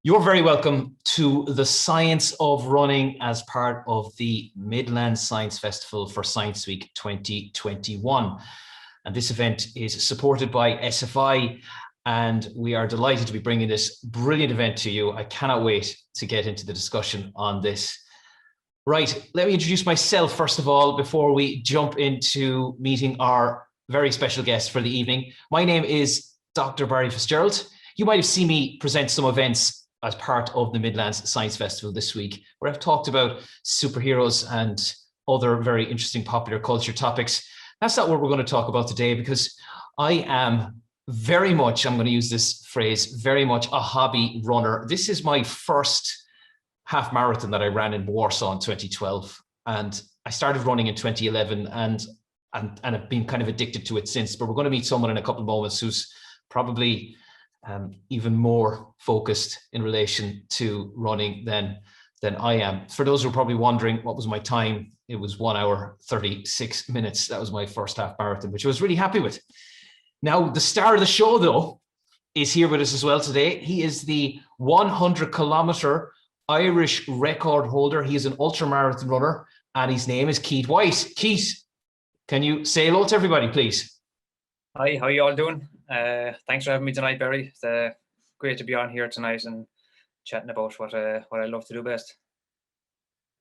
You're very welcome to the Science of Running as part of the Midlands Science Festival for Science Week 2021. And this event is supported by SFI, and we are delighted to be bringing this brilliant event to you. I cannot wait to get into the discussion on this. Right, let me introduce myself first of all, before we jump into meeting our very special guest for the evening. My name is Dr. Barry Fitzgerald. You might have seen me present some events as part of the Midlands Science Festival this week, where I've talked about superheroes and other very interesting popular culture topics. That's not what we're going to talk about today, because I am very much, I'm going to use this phrase, very much a hobby runner. This is my first half marathon that I ran in Warsaw in 2012. And I started running in 2011 and I've been kind of addicted to it since. But we're going to meet someone in a couple of moments who's probably even more focused in relation to running than I am. For those who are probably wondering what was my time, it was 1 hour, 36 minutes. That was my first half marathon, which I was really happy with. Now, the star of the show, though, is here with us as well today. He is the 100-kilometer Irish record holder. He is an ultramarathon runner, and his name is Keith Whyte. Keith, can you say hello to everybody, please? Hi, how are you all doing? Thanks for having me tonight, Barry. It's great to be on here tonight and chatting about what I love to do best.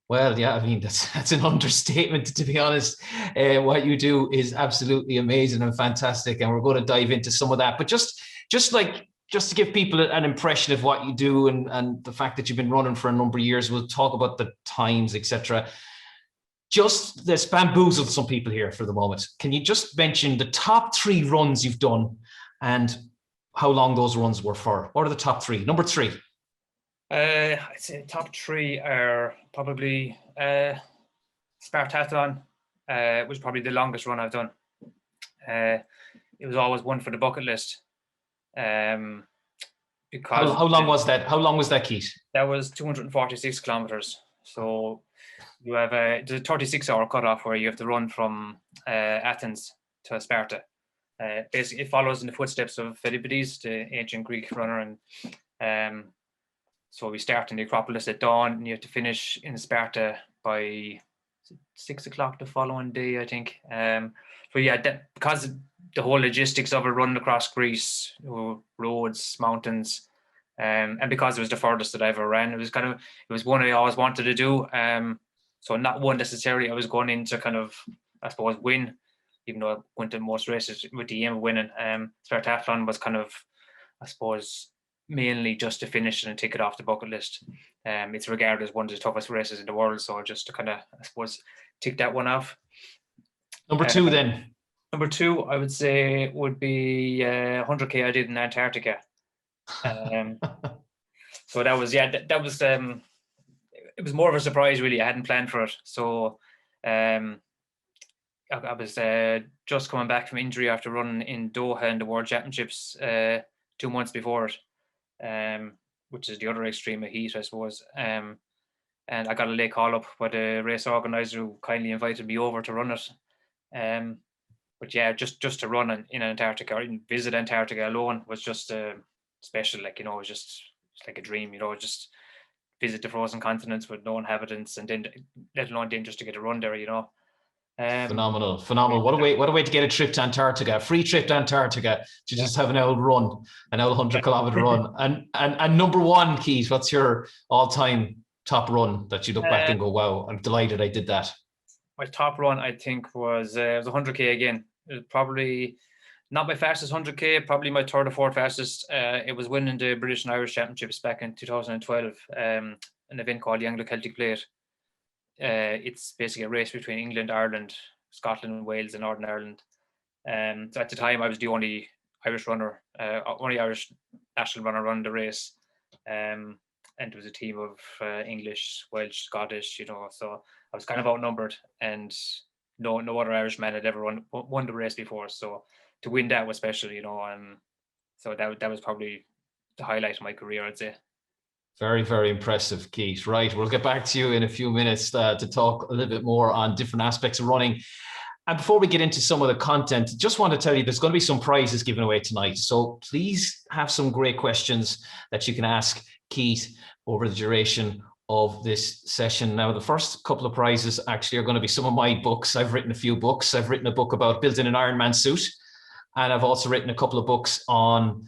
Well, yeah, I mean, that's an understatement, to be honest. What you do is absolutely amazing and fantastic, and we're going to dive into some of that. But just to give people an impression of what you do and the fact that you've been running for a number of years, we'll talk about the times, etc. Just let's bamboozle some people here for the moment. Can you just mention the top 3 runs you've done and how long those runs were for? What are the top 3? Number 3. I'd say top 3 are probably Spartathlon, was probably the longest run I've done. It was always one for the bucket list. Because how long was that? How long was that, Keith? That was 246 kilometers. So you have there's a 36-hour cutoff where you have to run from Athens to Sparta. Basically, it follows in the footsteps of Philippides, the ancient Greek runner, and so we start in the Acropolis at dawn, and you have to finish in Sparta by 6 o'clock the following day, I think. So yeah, because the whole logistics of it, running across Greece, roads, mountains, and because it was the furthest that I ever ran, it was one I always wanted to do. So not one necessarily I was going in to kind of, I suppose, win, even though I went to most races with the aim of winning. Spartathlon was kind of, I suppose, mainly just to finish and tick it off the bucket list. It's regarded as one of the toughest races in the world, so just to kind of, I suppose, tick that one off. Number 2 then. Number 2, I would say, would be 100K I did in Antarctica. So that was, yeah, that was, it was more of a surprise, really. I hadn't planned for it. So I was just coming back from injury after running in Doha in the World Championships 2 months before it, which is the other extreme of heat, I suppose. And I got a late call up by the race organizer who kindly invited me over to run it. But yeah, just to run in Antarctica or even visit Antarctica alone was just special. Like, you know, it was just like a dream, you know, just visit the frozen continents with no inhabitants, and then let alone then just to get a run there, you know. Phenomenal. What a way to get a trip to Antarctica, a free trip to Antarctica, to just have an old run, an old 100-kilometer run. And number 1, Keith, what's your all-time top run that you look back and go, wow, I'm delighted I did that? My top run, I think, was 100K again. It was probably not my fastest 100K, probably my 3rd or 4th fastest. It was winning the British and Irish Championships back in 2012, an event called the Anglo-Celtic Plate. It's basically a race between England, Ireland, Scotland, Wales, and Northern Ireland. So at the time, I was the only Irish runner, only Irish national runner running the race. And it was a team of English, Welsh, Scottish, you know, so I was kind of outnumbered, and no other Irish man had ever won the race before. So to win that was special, you know, and so that was probably the highlight of my career, I'd say. Very, very impressive, Keith. Right, we'll get back to you in a few minutes to talk a little bit more on different aspects of running. And before we get into some of the content, just want to tell you there's going to be some prizes given away tonight. So please have some great questions that you can ask Keith over the duration of this session. Now, the first couple of prizes actually are going to be some of my books. I've written a few books. I've written a book about building an Ironman suit, and I've also written a couple of books on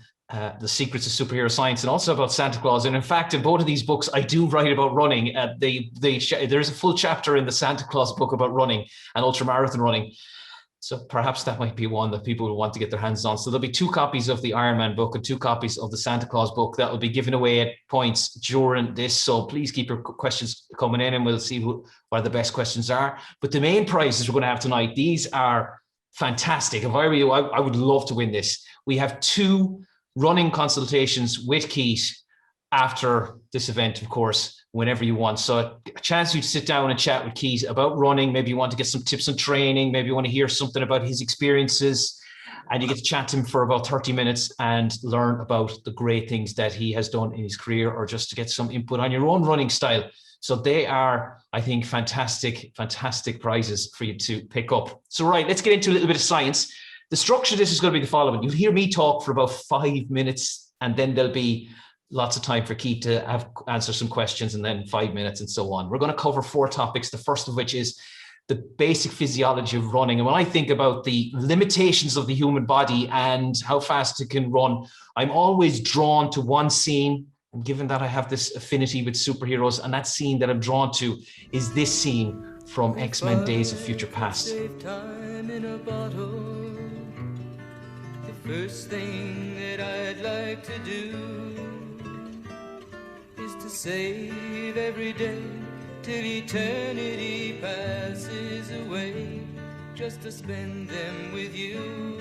the secrets of superhero science, and also about Santa Claus. And in fact, in both of these books, I do write about running. There's a full chapter in the Santa Claus book about running and ultramarathon running. So perhaps that might be one that people will want to get their hands on. So there'll be 2 copies of the Ironman book and 2 copies of the Santa Claus book that will be given away at points during this. So please keep your questions coming in, and we'll see what the best questions are. But the main prizes we're going to have tonight, these are fantastic. If I were you, I would love to win this. We have 2 running consultations with Keith after this event, of course, whenever you want. So a chance for you to sit down and chat with Keith about running. Maybe you want to get some tips on training. Maybe you want to hear something about his experiences, and you get to chat to him for about 30 minutes and learn about the great things that he has done in his career, or just to get some input on your own running style. So they are, I think, fantastic prizes for you to pick up. So right, let's get into a little bit of science. The structure of this is going to be the following. You'll hear me talk for about 5 minutes, and then there'll be lots of time for Keith to answer some questions, and then 5 minutes, and so on. We're going to cover 4 topics, the first of which is the basic physiology of running. And when I think about the limitations of the human body and how fast it can run, I'm always drawn to one scene. And given that I have this affinity with superheroes, and that scene that I'm drawn to is this scene from X-Men Days of Future Past. The first thing that I'd like to do is to save every day till eternity passes away, just to spend them with you.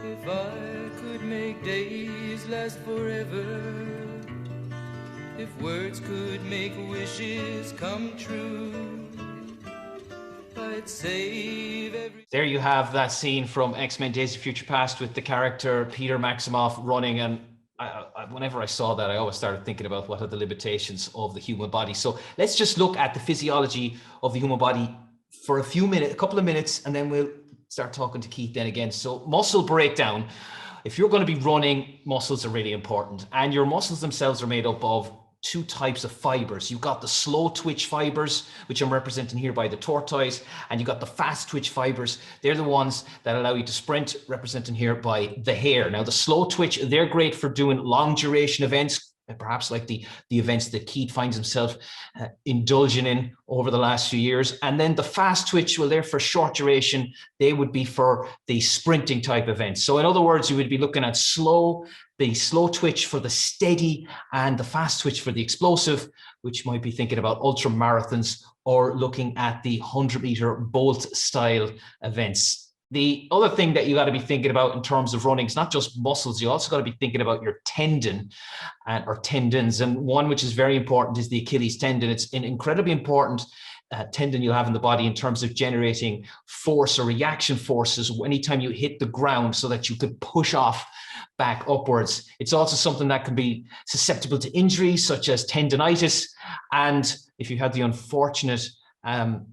If I could make days last forever, if words could make wishes come true, I'd save every... There you have that scene from X-Men Days of Future Past with the character Peter Maximoff running. And whenever I saw that, I always started thinking about what are the limitations of the human body. So let's just look at the physiology of the human body for a couple of minutes, and then we'll start talking to Keith then again. So muscle breakdown. If you're going to be running, muscles are really important, and your muscles themselves are made up of 2 types of fibers. You've got the slow twitch fibers, which I'm representing here by the tortoise, and you've got the fast twitch fibers. They're the ones that allow you to sprint, representing here by the hare. Now, the slow twitch, they're great for doing long duration events, perhaps like the events that Keith finds himself indulging in over the last few years. And then the fast twitch, well, they're for short duration. They would be for the sprinting type events. So in other words, you would be looking at the slow twitch for the steady, and the fast twitch for the explosive, which might be thinking about ultra marathons or looking at the 100-meter Bolt style events. The other thing that you got to be thinking about in terms of running is not just muscles. You also got to be thinking about your tendon or tendons. And one which is very important is the Achilles tendon. It's an incredibly important tendon you'll have in the body in terms of generating force or reaction forces anytime you hit the ground, so that you could push off back upwards. It's also something that can be susceptible to injuries such as tendonitis. And if you had the unfortunate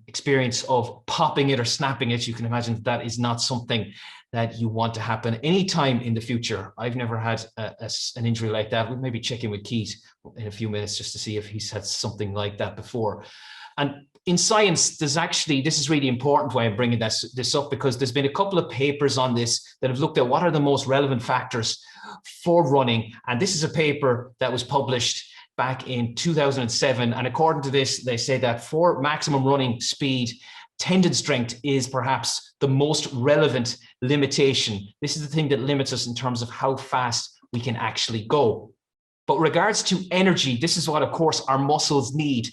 experience of popping it or snapping it, you can imagine that is not something that you want to happen anytime in the future. I've never had an injury like that. We'll maybe check in with Keith in a few minutes just to see if he's had something like that before. And in science, this is really important why I'm bringing this up, because there's been a couple of papers on this that have looked at what are the most relevant factors for running. And this is a paper that was published back in 2007. And according to this, they say that for maximum running speed, tendon strength is perhaps the most relevant limitation. This is the thing that limits us in terms of how fast we can actually go. But regards to energy, this is what, of course, our muscles need.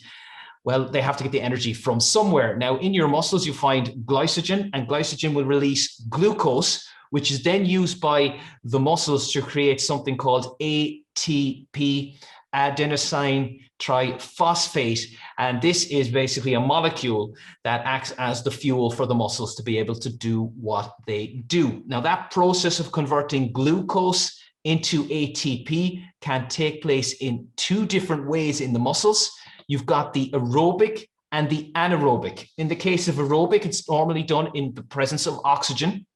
Well, they have to get the energy from somewhere. Now, in your muscles, you find glycogen, and glycogen will release glucose, which is then used by the muscles to create something called ATP, adenosine triphosphate. And this is basically a molecule that acts as the fuel for the muscles to be able to do what they do. Now, that process of converting glucose into ATP can take place in 2 different ways in the muscles. You've got the aerobic and the anaerobic. In the case of aerobic, it's normally done in the presence of oxygen,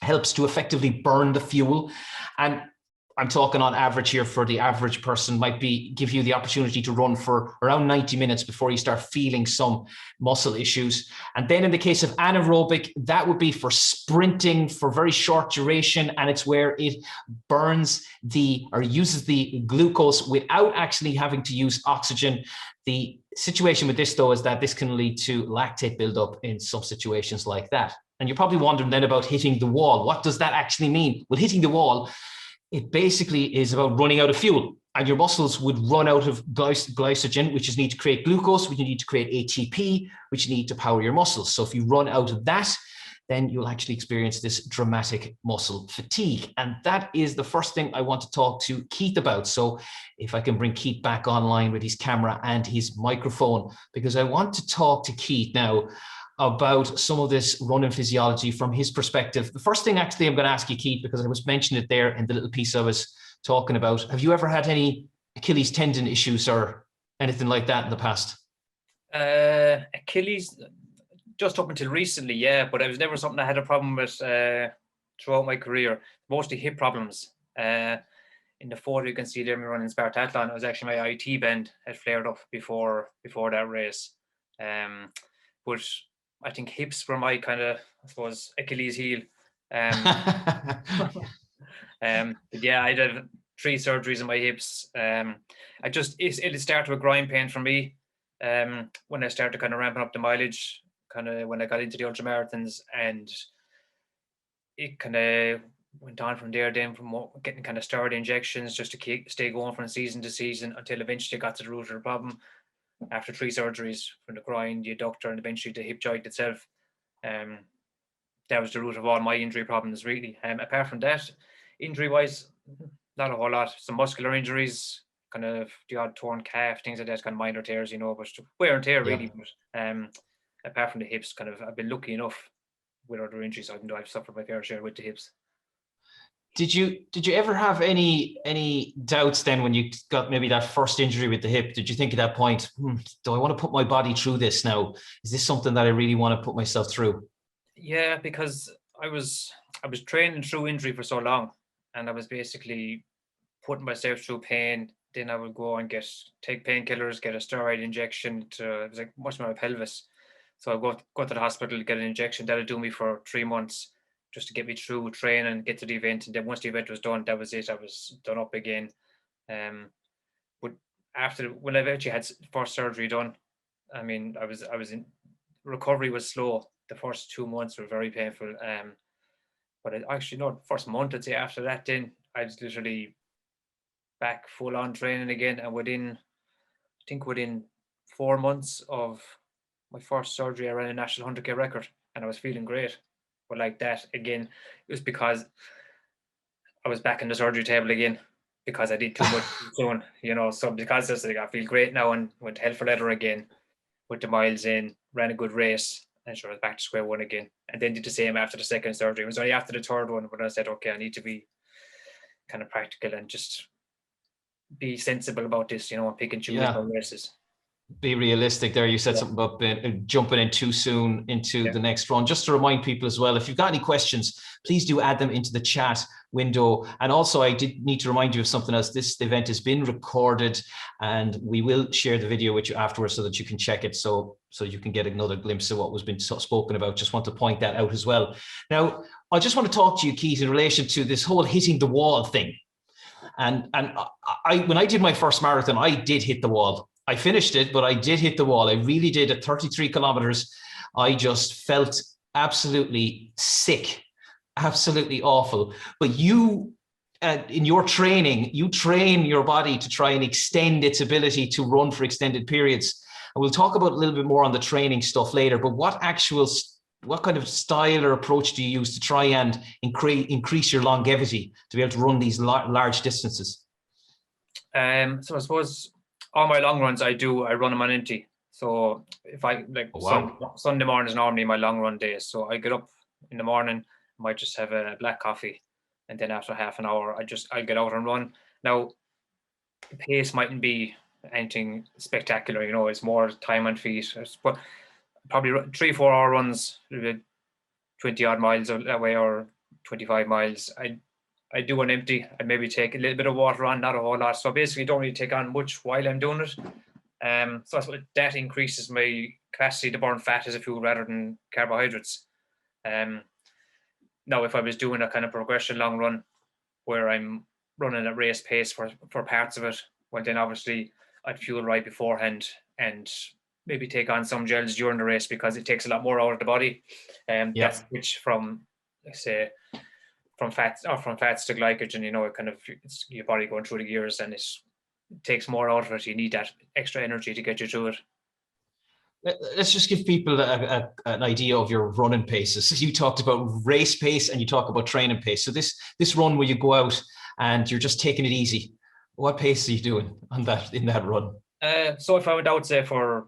helps to effectively burn the fuel. And I'm talking on average here for the average person, might give you the opportunity to run for around 90 minutes before you start feeling some muscle issues. And then in the case of anaerobic, that would be for sprinting for very short duration, and it's where it burns or uses the glucose without actually having to use oxygen. The situation with this, though, is that this can lead to lactate buildup in some situations like that. And you're probably wondering then about hitting the wall. What does that actually mean? Well, hitting the wall, it basically is about running out of fuel, and your muscles would run out of glycogen, which is need to create glucose, which you need to create ATP, which you need to power your muscles. So if you run out of that, then you'll actually experience this dramatic muscle fatigue. And that is the first thing I want to talk to Keith about. So if I can bring Keith back online with his camera and his microphone, because I want to talk to Keith now about some of this running physiology from his perspective. The first thing actually I'm going to ask you, Keith, because I was mentioning it there in the little piece I was talking about. Have you ever had any Achilles tendon issues or anything like that in the past? Achilles, just up until recently, yeah, but it was never something I had a problem with throughout my career. Mostly hip problems. In the photo you can see there me running Spartathlon, it was actually my IT band had flared up before that race. But I think hips were my kind of, I suppose, Achilles heel. But yeah, I did 3 surgeries in my hips. It started with groin pain for me when I started kind of ramping up the mileage, kind of when I got into the ultramarathons, and it kind of went on from there. Then from getting kind of steroid injections just to stay going from season to season until eventually got to the root of the problem. After 3 surgeries from the groin, the adductor, and eventually the hip joint itself. That was the root of all my injury problems, really. Apart from that, injury-wise, not a whole lot. Some muscular injuries, kind of the odd torn calf, things like that, kind of minor tears, but wear and tear, really. Yeah. But apart from the hips, kind of, I've been lucky enough with other injuries. Even though I've suffered my fair share with the hips. Did you ever have any doubts then when you got maybe that first injury with the hip? Did you think at that point, do I want to put my body through this now? Is this something that I really want to put myself through? Yeah, because I was training through injury for so long, and I was basically putting myself through pain. Then I would go and take painkillers, get a steroid injection it was like much more pelvis. So I go to the hospital, get an injection. That'll do me for 3 months, just to get me through training, get to the event. And then once the event was done, that was it. I was done up again. But when I eventually had first surgery done, I mean, I was in recovery was slow. The first 2 months were very painful. But the first month, I'd say after that, then I was literally back full on training again. And within 4 months of my first surgery, I ran a national 100K record, and I was feeling great. But like that again, it was because I was back in the surgery table again, because I did too much soon, So because it's like I feel great now, and went hell for leather again, put the miles in, ran a good race, and sure I was back to square one again. And then did the same after the second surgery. It was only after the third one when I said, okay, I need to be kind of practical and just be sensible about this, pick and choose my races. Be realistic there. You said something about jumping in too soon into the next run. Just to remind people as well, if you've got any questions, please do add them into the chat window. And also, I did need to remind you of something else. This event has been recorded, and we will share the video with you afterwards so that you can check it, so you can get another glimpse of what was been spoken about. Just want to point that out as well. Now, I just want to talk to you, Keith, in relation to this whole hitting the wall thing. And when I did my first marathon, I did hit the wall. I finished it, but I did hit the wall. I really did. At 33 kilometers, I just felt absolutely sick, absolutely awful. But you, in your training, you train your body to try and extend its ability to run for extended periods. And we'll talk about a little bit more on the training stuff later, but what kind of style or approach do you use to try and increase your longevity to be able to run these large distances? So I suppose all my long runs I run them on empty. So if I Sunday morning is normally my long run day. So I get up in the morning, might just have a black coffee, and then after half an hour, I'll get out and run. Now, the pace mightn't be anything spectacular, it's more time on feet, but probably 3-4 hour runs, 20 odd miles that way, or 25 miles. I do an empty. I maybe take a little bit of water on, not a whole lot. So basically, don't really take on much while I'm doing it. So that increases my capacity to burn fat as a fuel rather than carbohydrates. Now, if I was doing a kind of progression long run where I'm running at race pace for parts of it, well, then obviously I'd fuel right beforehand and maybe take on some gels during the race because it takes a lot more out of the body. That's which from, let's say, from fats to glycogen, it kind of, it's your body going through the gears and it takes more out of it. You need that extra energy to get you through it. Let's just give people an idea of your running paces. You talked about race pace and you talk about training pace. So this run where you go out and you're just taking it easy, what pace are you doing in that run? So if I went out, say, for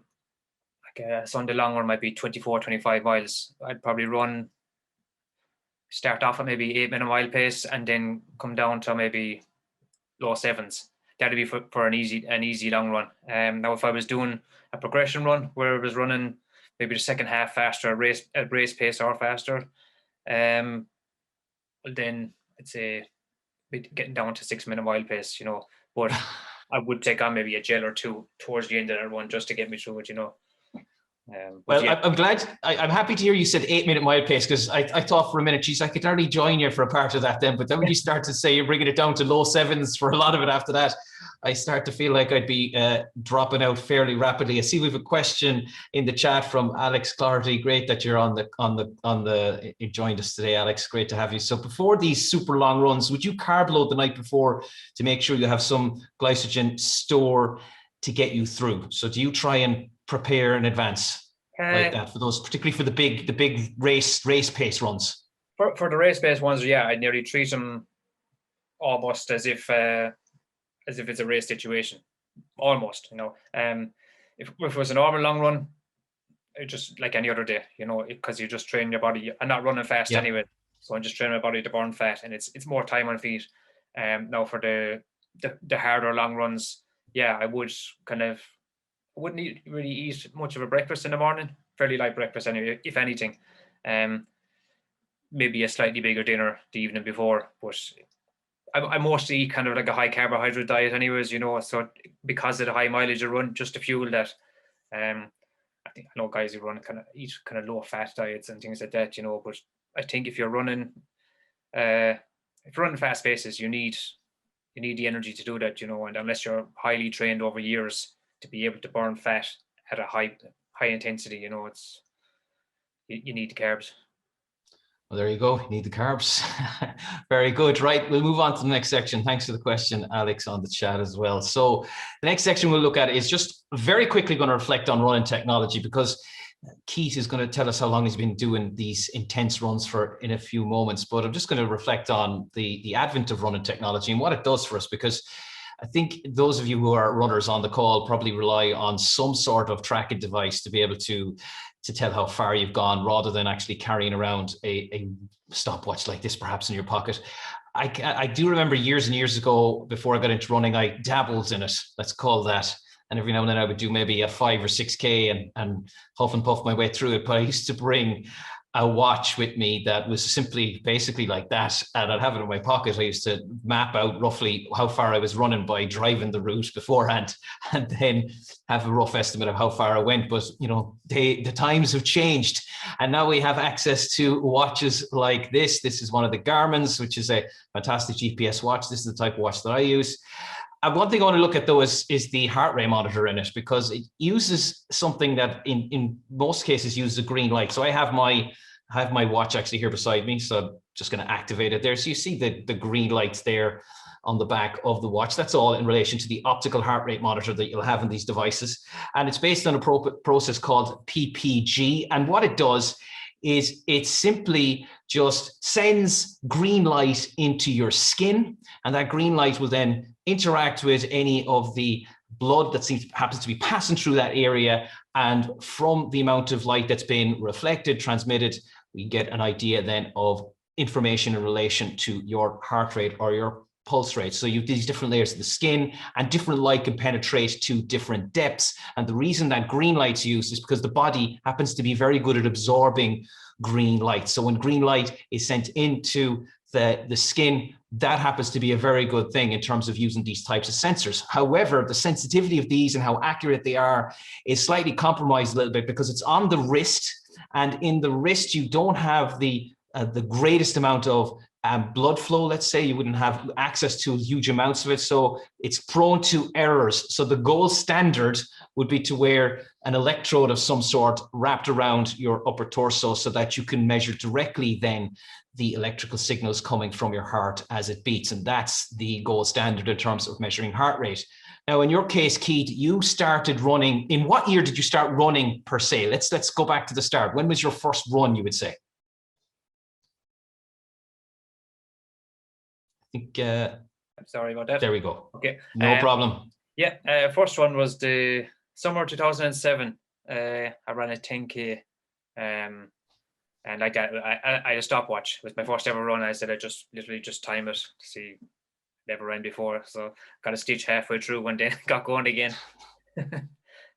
like a Sunday long run, might be 24, 25 miles, I'd probably start off at maybe 8-minute mile pace and then come down to maybe low sevens. That'd be for an easy long run. Now, if I was doing a progression run where I was running maybe the second half faster, race pace or faster, well, then I'd say getting down to 6-minute mile pace, but I would take on maybe a gel or two towards the end of that run just to get me through it, Well, yeah. I'm happy to hear you said 8-minute mile pace because I thought for a minute, geez, I could already join you for a part of that then. But then when you start to say you're bringing it down to low sevens for a lot of it after that, I start to feel like I'd be dropping out fairly rapidly. I see we have a question in the chat from Alex Clarity. Great that you're you joined us today, Alex. Great to have you. So before these super long runs, would you carb load the night before to make sure you have some glycogen store to get you through? So do you try and prepare in advance like that for those, particularly for the big race pace runs? For the race pace ones, yeah, I'd nearly treat them almost as if it's a race situation, almost. If it was a normal long run, it just like any other day, because you just train your body. I'm not running fast anyway, so I'm just training my body to burn fat, and it's more time on feet. Now for the harder long runs, yeah, I wouldn't really eat much of a breakfast in the morning. Fairly light breakfast anyway, if anything. Maybe a slightly bigger dinner the evening before, but I mostly eat kind of like a high carbohydrate diet anyways, so because of the high mileage I run, just to fuel that. I know guys who eat kind of low fat diets and things like that, but I think if you're running fast paces, you need the energy to do that, and unless you're highly trained over years to be able to burn fat at a high intensity, you need the carbs. Well, there you go. You need the carbs. Very good. Right. We'll move on to the next section. Thanks for the question, Alex, on the chat as well. So the next section we'll look at is just very quickly going to reflect on running technology, because Keith is going to tell us how long he's been doing these intense runs for in a few moments. But I'm just going to reflect on the advent of running technology and what it does for us, because I think those of you who are runners on the call probably rely on some sort of tracking device to be able to tell how far you've gone, rather than actually carrying around a stopwatch like this perhaps in your pocket. I do remember years and years ago, before I got into running, I dabbled in it, let's call that. And every now and then I would do maybe a 5 or 6K and huff and puff my way through it. But I used to bring a watch with me that was basically like that, and I'd have it in my pocket. I used to map out roughly how far I was running by driving the route beforehand, and then have a rough estimate of how far I went. But the times have changed, and now we have access to watches like this. This is one of the Garmin's, which is a fantastic GPS watch. This is the type of watch that I use. And one thing I want to look at, though, is the heart rate monitor in it, because it uses something that in most cases uses a green light. So I have my watch actually here beside me, so I'm just going to activate it there. So you see the green lights there on the back of the watch. That's all in relation to the optical heart rate monitor that you'll have in these devices. And it's based on a process called PPG. And what it does is it simply just sends green light into your skin, and that green light will then interact with any of the blood that happens to be passing through that area. And from the amount of light that's been reflected, transmitted, we get an idea then of information in relation to your heart rate or your pulse rate. So you have these different layers of the skin, and different light can penetrate to different depths. And the reason that green light's used is because the body happens to be very good at absorbing green light. So when green light is sent into the skin that happens to be a very good thing in terms of using these types of sensors. However, the sensitivity of these and how accurate they are is slightly compromised a little bit because it's on the wrist, and in the wrist you don't have the greatest amount of blood flow. Let's say you wouldn't have access to huge amounts of it, so it's prone to errors. So the gold standard would be to wear an electrode of some sort wrapped around your upper torso so that you can measure directly then the electrical signals coming from your heart as it beats. And that's the gold standard in terms of measuring heart rate. Now, in your case, Keith, you started running. In what year did you start running per se? Let's go back to the start. When was your first run, you would say? I think. I'm sorry about that. There we go. Okay. No problem. Yeah, first one was the summer 2007. I ran a 10K. And like that, I had a stopwatch. It was my first ever run. I said I just literally just time it to see. Never ran before, so got a stitch halfway through and then got going again.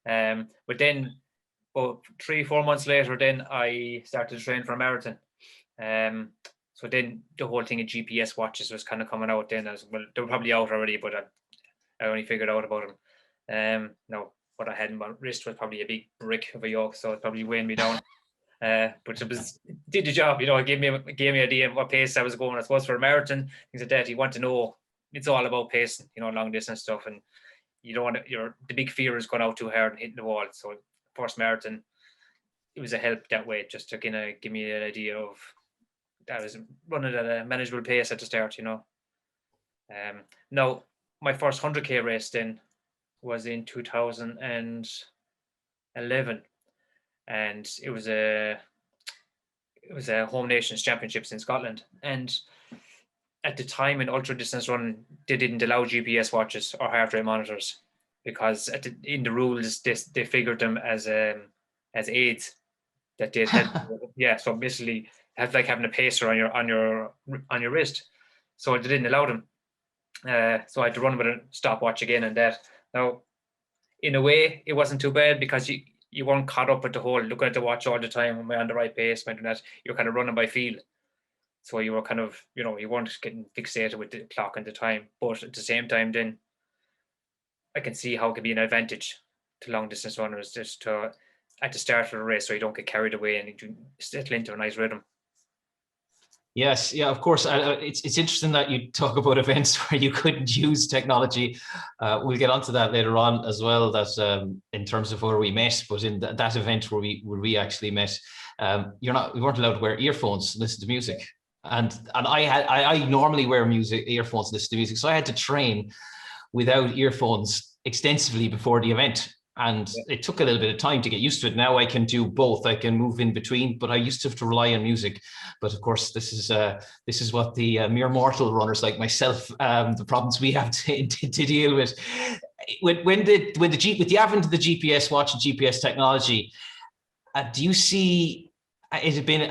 But then, about 3-4 months later, then I started to train for a marathon. So then the whole thing of GPS watches was kind of coming out then as well. They were probably out already, but I only figured out about them. No, what I had in my wrist was probably a big brick of a yoke, so it probably weighing me down. But it did the job, it gave me an idea of what pace I was going. I suppose for a marathon, things like that, you want to know. It's all about pacing, long distance stuff, and you don't want to. The big fear is going out too hard and hitting the wall. So first marathon, it was a help that way, just to kind of give me an idea of that I was running at a manageable pace at the start. Now my first 100K race then was in 2011, and it was a Home Nations Championships in Scotland. And at the time in ultra distance running, they didn't allow GPS watches or heart rate monitors because in the rules they figured them as aids that they had. Yeah, so basically have like having a pacer on your wrist. So they didn't allow them. So I had to run with a stopwatch again and that. Now, in a way, it wasn't too bad because you weren't caught up at the whole looking at the watch all the time. Am I on the right pace? Am I doing that? You're kind of running by feel. So you were kind of, you weren't getting fixated with the clock and the time. But at the same time, then I can see how it can be an advantage to long distance runners just to, at the start of the race, so you don't get carried away and you settle into a nice rhythm. Yes, yeah, of course. It's interesting that you talk about events where you couldn't use technology. We'll get onto that later on as well. That in terms of where we met, but in that event where we actually met, we weren't allowed to wear earphones, listen to music, and I normally wear earphones, listen to music, so I had to train without earphones extensively before the event. And it took a little bit of time to get used to it. Now I can do both. I can move in between, but I used to have to rely on music. But of course, this is what the mere mortal runners like myself, the problems we have to deal with. With the advent of the GPS watch and GPS technology, do you see? Has it been?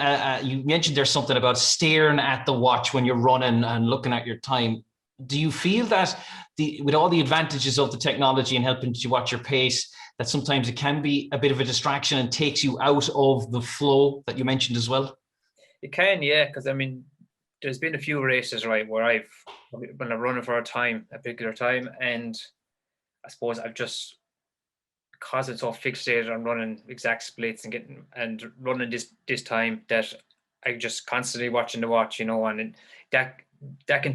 You mentioned there's something about staring at the watch when you're running and looking at your time. Do you feel that with all the advantages of the technology and helping you watch your pace, that sometimes it can be a bit of a distraction and takes you out of the flow that you mentioned as well? It can, yeah, because I mean, there's been a few races, right, where I've been running for a particular time, and I suppose I've just, because it's all fixated on running exact splits and running this time, that I'm just constantly watching the watch, and that can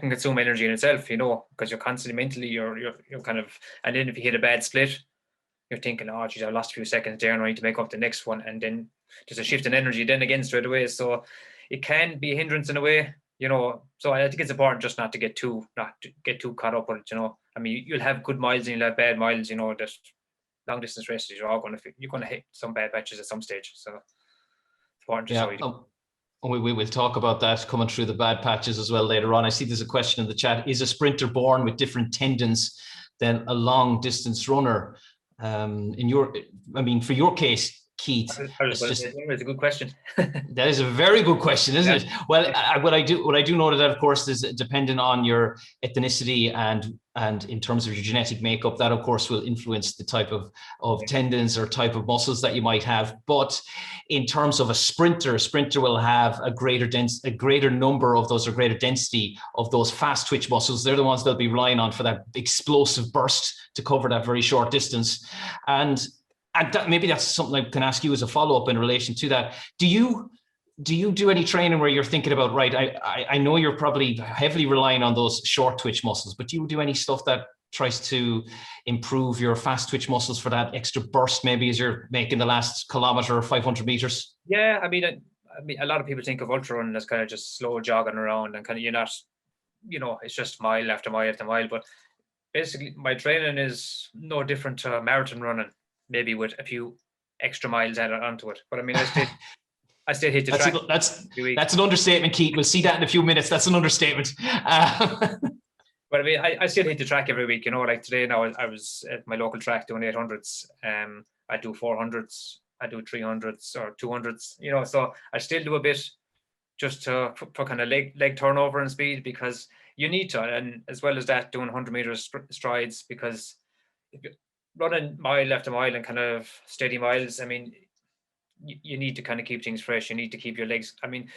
consume energy in itself, because you're constantly mentally you're kind of, and then if you hit a bad split, you're thinking, oh geez, I lost a few seconds there and I need to make up the next one, and then there's a shift in energy then again straight away. So it can be a hindrance in a way, so I think it's important just not to get too caught up with it. I mean, you'll have good miles and you'll have bad miles. That long distance races, you're going to hit some bad patches at some stage, so it's important just we will talk about that coming through the bad patches as well later on. I see there's a question in the chat. Is a sprinter born with different tendons than a long distance runner? For your case, Keith, it's a good question. That is a very good question, isn't it? Well, what I do know that, of course, is dependent on your ethnicity and And in terms of your genetic makeup, that of course will influence the type of tendons or type of muscles that you might have. But in terms of a sprinter will have a greater number of those, or greater density of those fast twitch muscles. They're the ones they'll be relying on for that explosive burst to cover that very short distance. And maybe that's something I can ask you as a follow-up in relation to that. Do you do any training where you're thinking about, right, I know you're probably heavily relying on those short twitch muscles, but do you do any stuff that tries to improve your fast twitch muscles for that extra burst, maybe as you're making the last kilometer or 500 meters? Yeah, I mean, a lot of people think of ultra running as kind of just slow jogging around and kind of, you're not, it's just mile after mile after mile. But basically, my training is no different to marathon running, maybe with a few extra miles added onto it. But I mean, I still hit the track. That's an understatement, Keith. We'll see that in a few minutes. That's an understatement. But I mean, I still hit the track every week. Like today now, I was at my local track doing 800s. I do 400s. I do 300s or 200s. So I still do a bit just for kind of leg turnover and speed, because you need to. And as well as that, doing 100 meters strides, because if you're running mile after mile and kind of steady miles, I mean, you need to kind of keep things fresh. You need to keep your legs. I mean,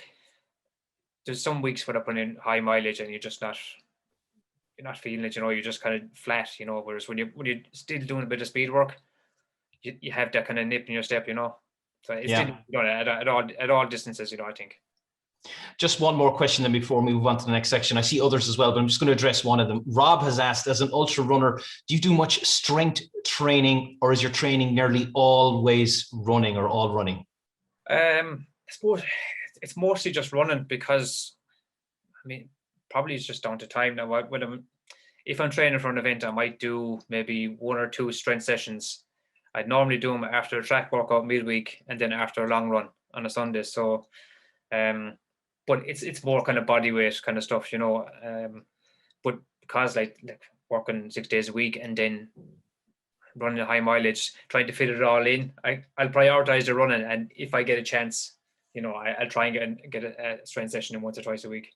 there's some weeks where they're putting in high mileage and you're not feeling it. You're just kind of flat. Whereas when you're still doing a bit of speed work, you have that kind of nip in your step. So it's still at all distances. I think. Just one more question then before we move on to the next section. I see others as well, but I'm just going to address one of them. Rob has asked, as an ultra runner, do you do much strength training, or is your training nearly always running or all running? I suppose it's mostly just running, because I mean, probably it's just down to time now. If I'm training for an event, I might do maybe 1 or 2 strength sessions. I'd normally do them after a track workout midweek and then after a long run on a Sunday. So but it's more kind of body weight kind of stuff, but because like working 6 days a week and then running a high mileage, trying to fit it all in, I'll prioritize the running. And if I get a chance, I'll try and get a strength session in 1 or 2 a week.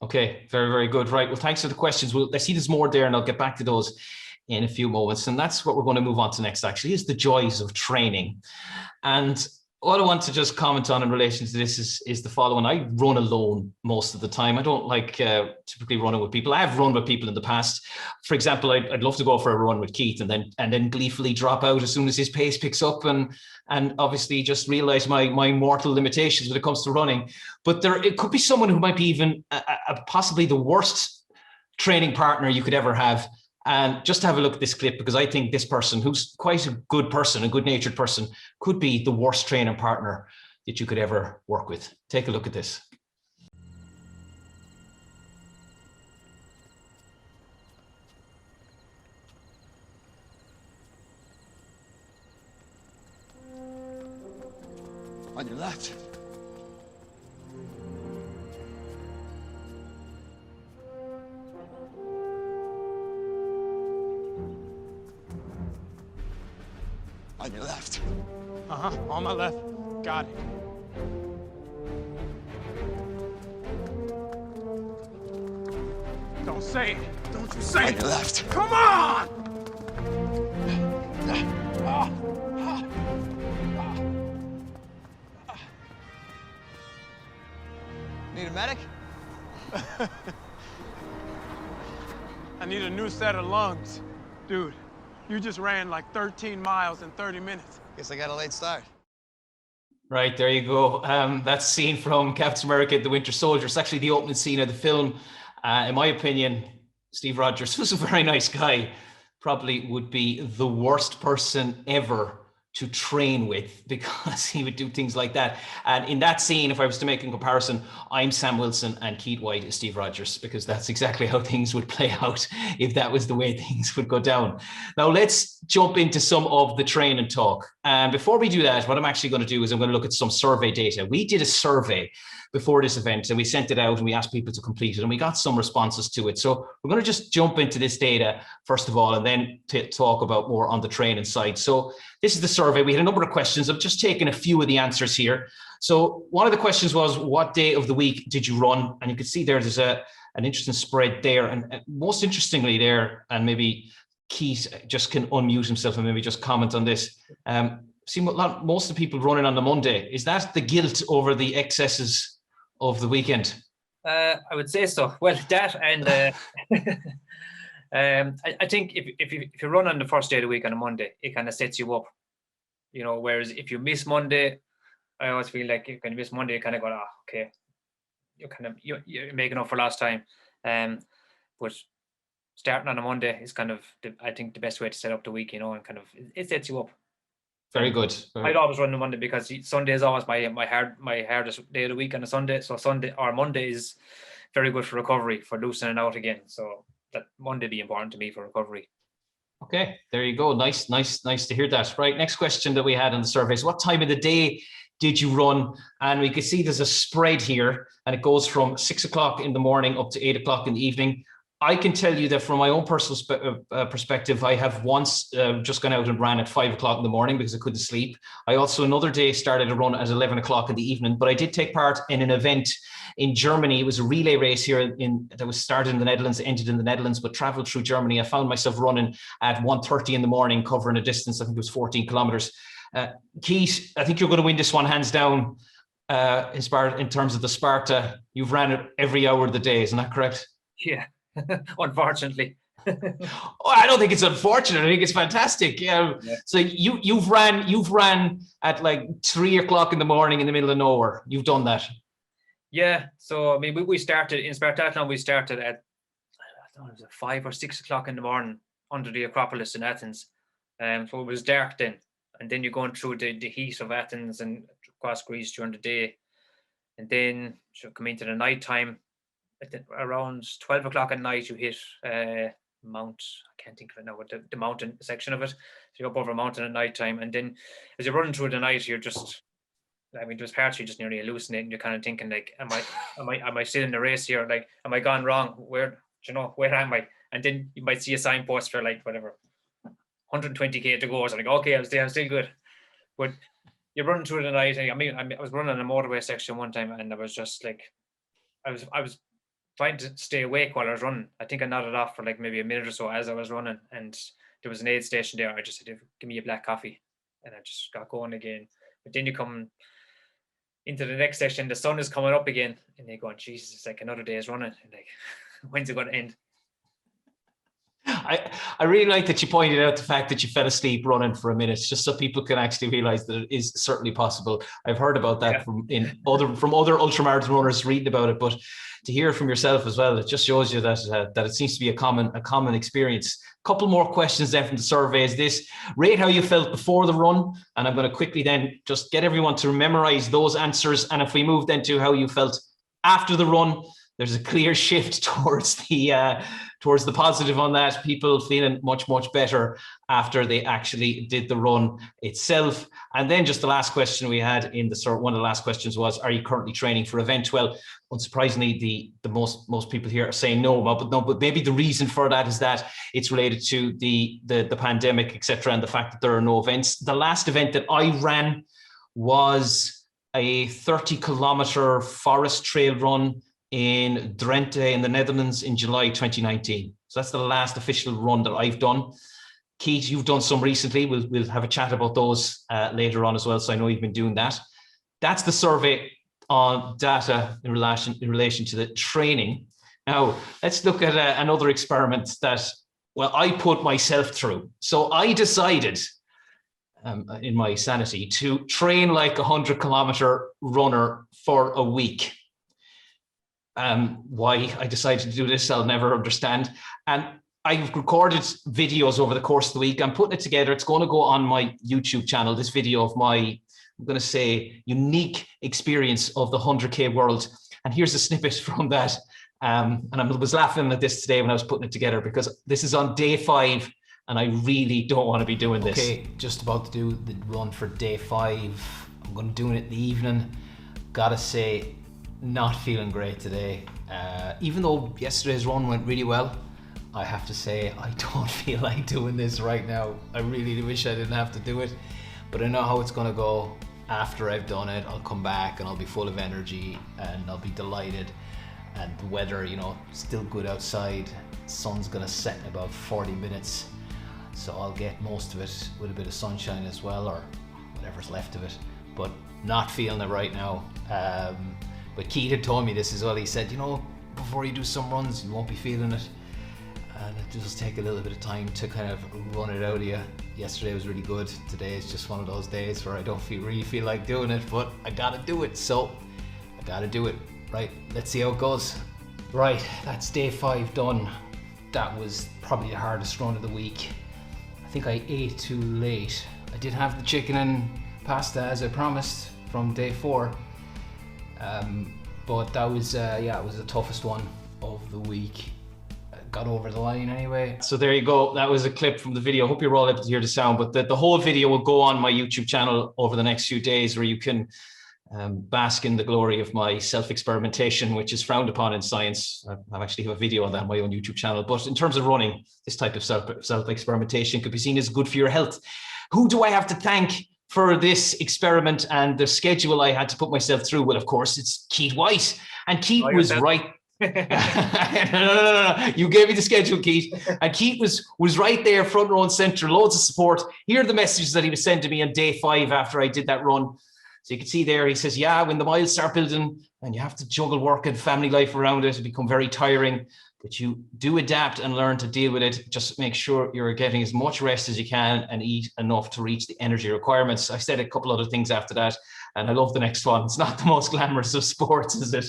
Okay, very, very good. Right. Well, thanks for the questions. I see there's more there, and I'll get back to those in a few moments. And that's what we're going to move on to next, actually, is the joys of training. And what I want to just comment on in relation to this is the following. I run alone most of the time. I don't like typically running with people. I have run with people in the past. For example, I'd love to go for a run with Keith and then gleefully drop out as soon as his pace picks up, and obviously just realize my mortal limitations when it comes to running. But it could be someone who might be even possibly the worst training partner you could ever have. And just have a look at this clip, because I think this person, who's quite a good person, a good-natured person, could be the worst training partner that you could ever work with. Take a look at this. On your left. On your left. On my left. Got it. Don't say it. Don't you say it. On your left. Come on! Need a medic? I need a new set of lungs. Dude, you just ran like 13 miles in 30 minutes. Guess I got a late start. Right, there you go. That's a scene from Captain America: The Winter Soldier. It's actually the opening scene of the film. In my opinion, Steve Rogers was a very nice guy. Probably would be the worst person ever to train with, because he would do things like that. And in that scene, if I was to make a comparison, I'm Sam Wilson and Keith Whyte is Steve Rogers, because that's exactly how things would play out if that was the way things would go down. Now let's jump into some of the training talk. And before we do that, what I'm actually going to do is I'm going to look at some survey data. We did a survey before this event and we sent it out and we asked people to complete it, and we got some responses to it. So we're going to just jump into this data first of all, and then talk about more on the training side. So this is the survey. We had a number of questions. I've just taken a few of the answers here. So one of the questions was, what day of the week did you run? And you can see there's a an interesting spread there. And most interestingly there, and maybe Keith just can unmute himself and maybe just comment on this. See, most of the people running on the Monday, is that the guilt over the excesses of the weekend? I would say so. Well, that and I think if you run on the first day of the week on a Monday, it kind of sets you up, you know. Whereas if you miss Monday, I always feel like if you miss Monday, you kind of go, okay, you're making up for last time. But starting on a Monday is kind of I think the best way to set up the week, you know, and kind of it sets you up. Very good. I'd always run on Monday because Sunday is always my hardest day of the week on a Sunday. So Sunday or Monday is very good for recovery, for loosening out again. So that Monday be important to me for recovery. Okay, there you go. Nice to hear that. Right, next question that we had on the surveys: what time of the day did you run? And we can see there's a spread here, and it goes from 6 o'clock in the morning up to 8 o'clock in the evening. I can tell you that from my own personal perspective, I have once just gone out and ran at 5 o'clock in the morning because I couldn't sleep. I also another day started a run at 11 o'clock in the evening, but I did take part in an event in Germany. It was a relay race here that was started in the Netherlands, ended in the Netherlands, but traveled through Germany. I found myself running at 1:30 in the morning, covering a distance, I think it was 14 kilometers. Keith, I think you're going to win this one hands down in terms of the Sparta. You've ran it every hour of the day, isn't that correct? Yeah. Unfortunately. I don't think it's unfortunate. I think it's fantastic. Yeah. So you've ran at like 3 o'clock in the morning in the middle of nowhere. You've done that. Yeah. So I mean, we started in Spartathlon. We started at I don't know, it was 5 or 6 o'clock in the morning under the Acropolis in Athens. So it was dark then, and then you're going through the heat of Athens and across Greece during the day, and then you come into the night time. Around 12 o'clock at night, you hit Mount, I can't think of it now, but the mountain section of it. So you're up over a mountain at night time, and then as you're running through the night, you're just, I mean, there's parts you're just nearly hallucinating. You're kind of thinking like, am I still in the race here? Like, am I gone wrong? Where am I? And then you might see a signpost for like whatever 120k to go. So like, okay, I'm still good. But you're running through the night. I mean, I was running a motorway section one time, and I was just like, I was trying to stay awake while I was running. I think I nodded off for like maybe a minute or so as I was running, and there was an aid station there. I just said, give me a black coffee, and I just got going again. But then you come into the next section, the sun is coming up again, and you're going, Jesus, it's like another day's running. And like, when's it going to end? I really like that you pointed out the fact that you fell asleep running for a minute, just so people can actually realize that it is certainly possible. I've heard about that from other ultramarathon runners reading about it, but to hear from yourself as well, it just shows you that it seems to be a common experience. A couple more questions then from the surveys. Rate how you felt before the run, and I'm going to quickly then just get everyone to memorize those answers. And if we move then to how you felt after the run, there's a clear shift towards the positive on that. People feeling much better after they actually did the run itself. And then just the last question we had one of the last questions was, are you currently training for event? Well, unsurprisingly, the most people here are saying no, but maybe the reason for that is that it's related to the pandemic, etc., and the fact that there are no events. The last event that I ran was a 30-kilometer forest trail run in Drenthe in the Netherlands in July 2019. So that's the last official run that I've done. Keith, you've done some recently. We'll have a chat about those later on as well. So I know you've been doing that. That's the survey on data in relation to the training. Now, let's look at another experiment that, I put myself through. So I decided, in my sanity, to train like a 100-kilometer runner for a week. Why I decided to do this, I'll never understand. And I've recorded videos over the course of the week. I'm putting it together. It's going to go on my YouTube channel, this video of my, I'm going to say, unique experience of the 100K world. And here's a snippet from that. And I was laughing at this today when I was putting it together, because this is on day 5 and I really don't want to be doing this. Okay, just about to do the run for day 5. I'm going to do it in the evening. Gotta say, not feeling great today. Even though yesterday's run went really well, I have to say I don't feel like doing this right now. I really wish I didn't have to do it, but I know how it's gonna go. After I've done it, I'll come back and I'll be full of energy and I'll be delighted. and the weather, you know, still good outside. Sun's gonna set in about 40 minutes, so I'll get most of it with a bit of sunshine as well, or whatever's left of it, but not feeling it right now. But Keith had told me this as well. He said, you know, before you do some runs, you won't be feeling it, and it does take a little bit of time to kind of run it out of you. Yesterday was really good. Today is just one of those days where I don't really feel like doing it, but I gotta do it, so I gotta do it. Right, let's see how it goes. Right, that's day 5 done. That was probably the hardest run of the week. I think I ate too late. I did have the chicken and pasta as I promised from day 4. But that was, yeah, it was the toughest one of the week. I got over the line anyway. So there you go. That was a clip from the video. I hope you're all able to hear the sound, but the whole video will go on my YouTube channel over the next few days, where you can bask in the glory of my self-experimentation, which is frowned upon in science. I actually have a video on that on my own YouTube channel. But in terms of running, this type of self-experimentation could be seen as good for your health. Who do I have to thank for this experiment and the schedule I had to put myself through? Well, of course, it's Keith Whyte. And Keith was right. No. You gave me the schedule, Keith. And Keith was right there, front row and center, loads of support. Here are the messages that he was sending me on day 5 after I did that run. So you can see there, he says, yeah, when the miles start building and you have to juggle work and family life around it, it become very tiring, but you do adapt and learn to deal with it. Just make sure you're getting as much rest as you can and eat enough to reach the energy requirements. I said a couple other things after that, and I love the next one. It's not the most glamorous of sports, is it?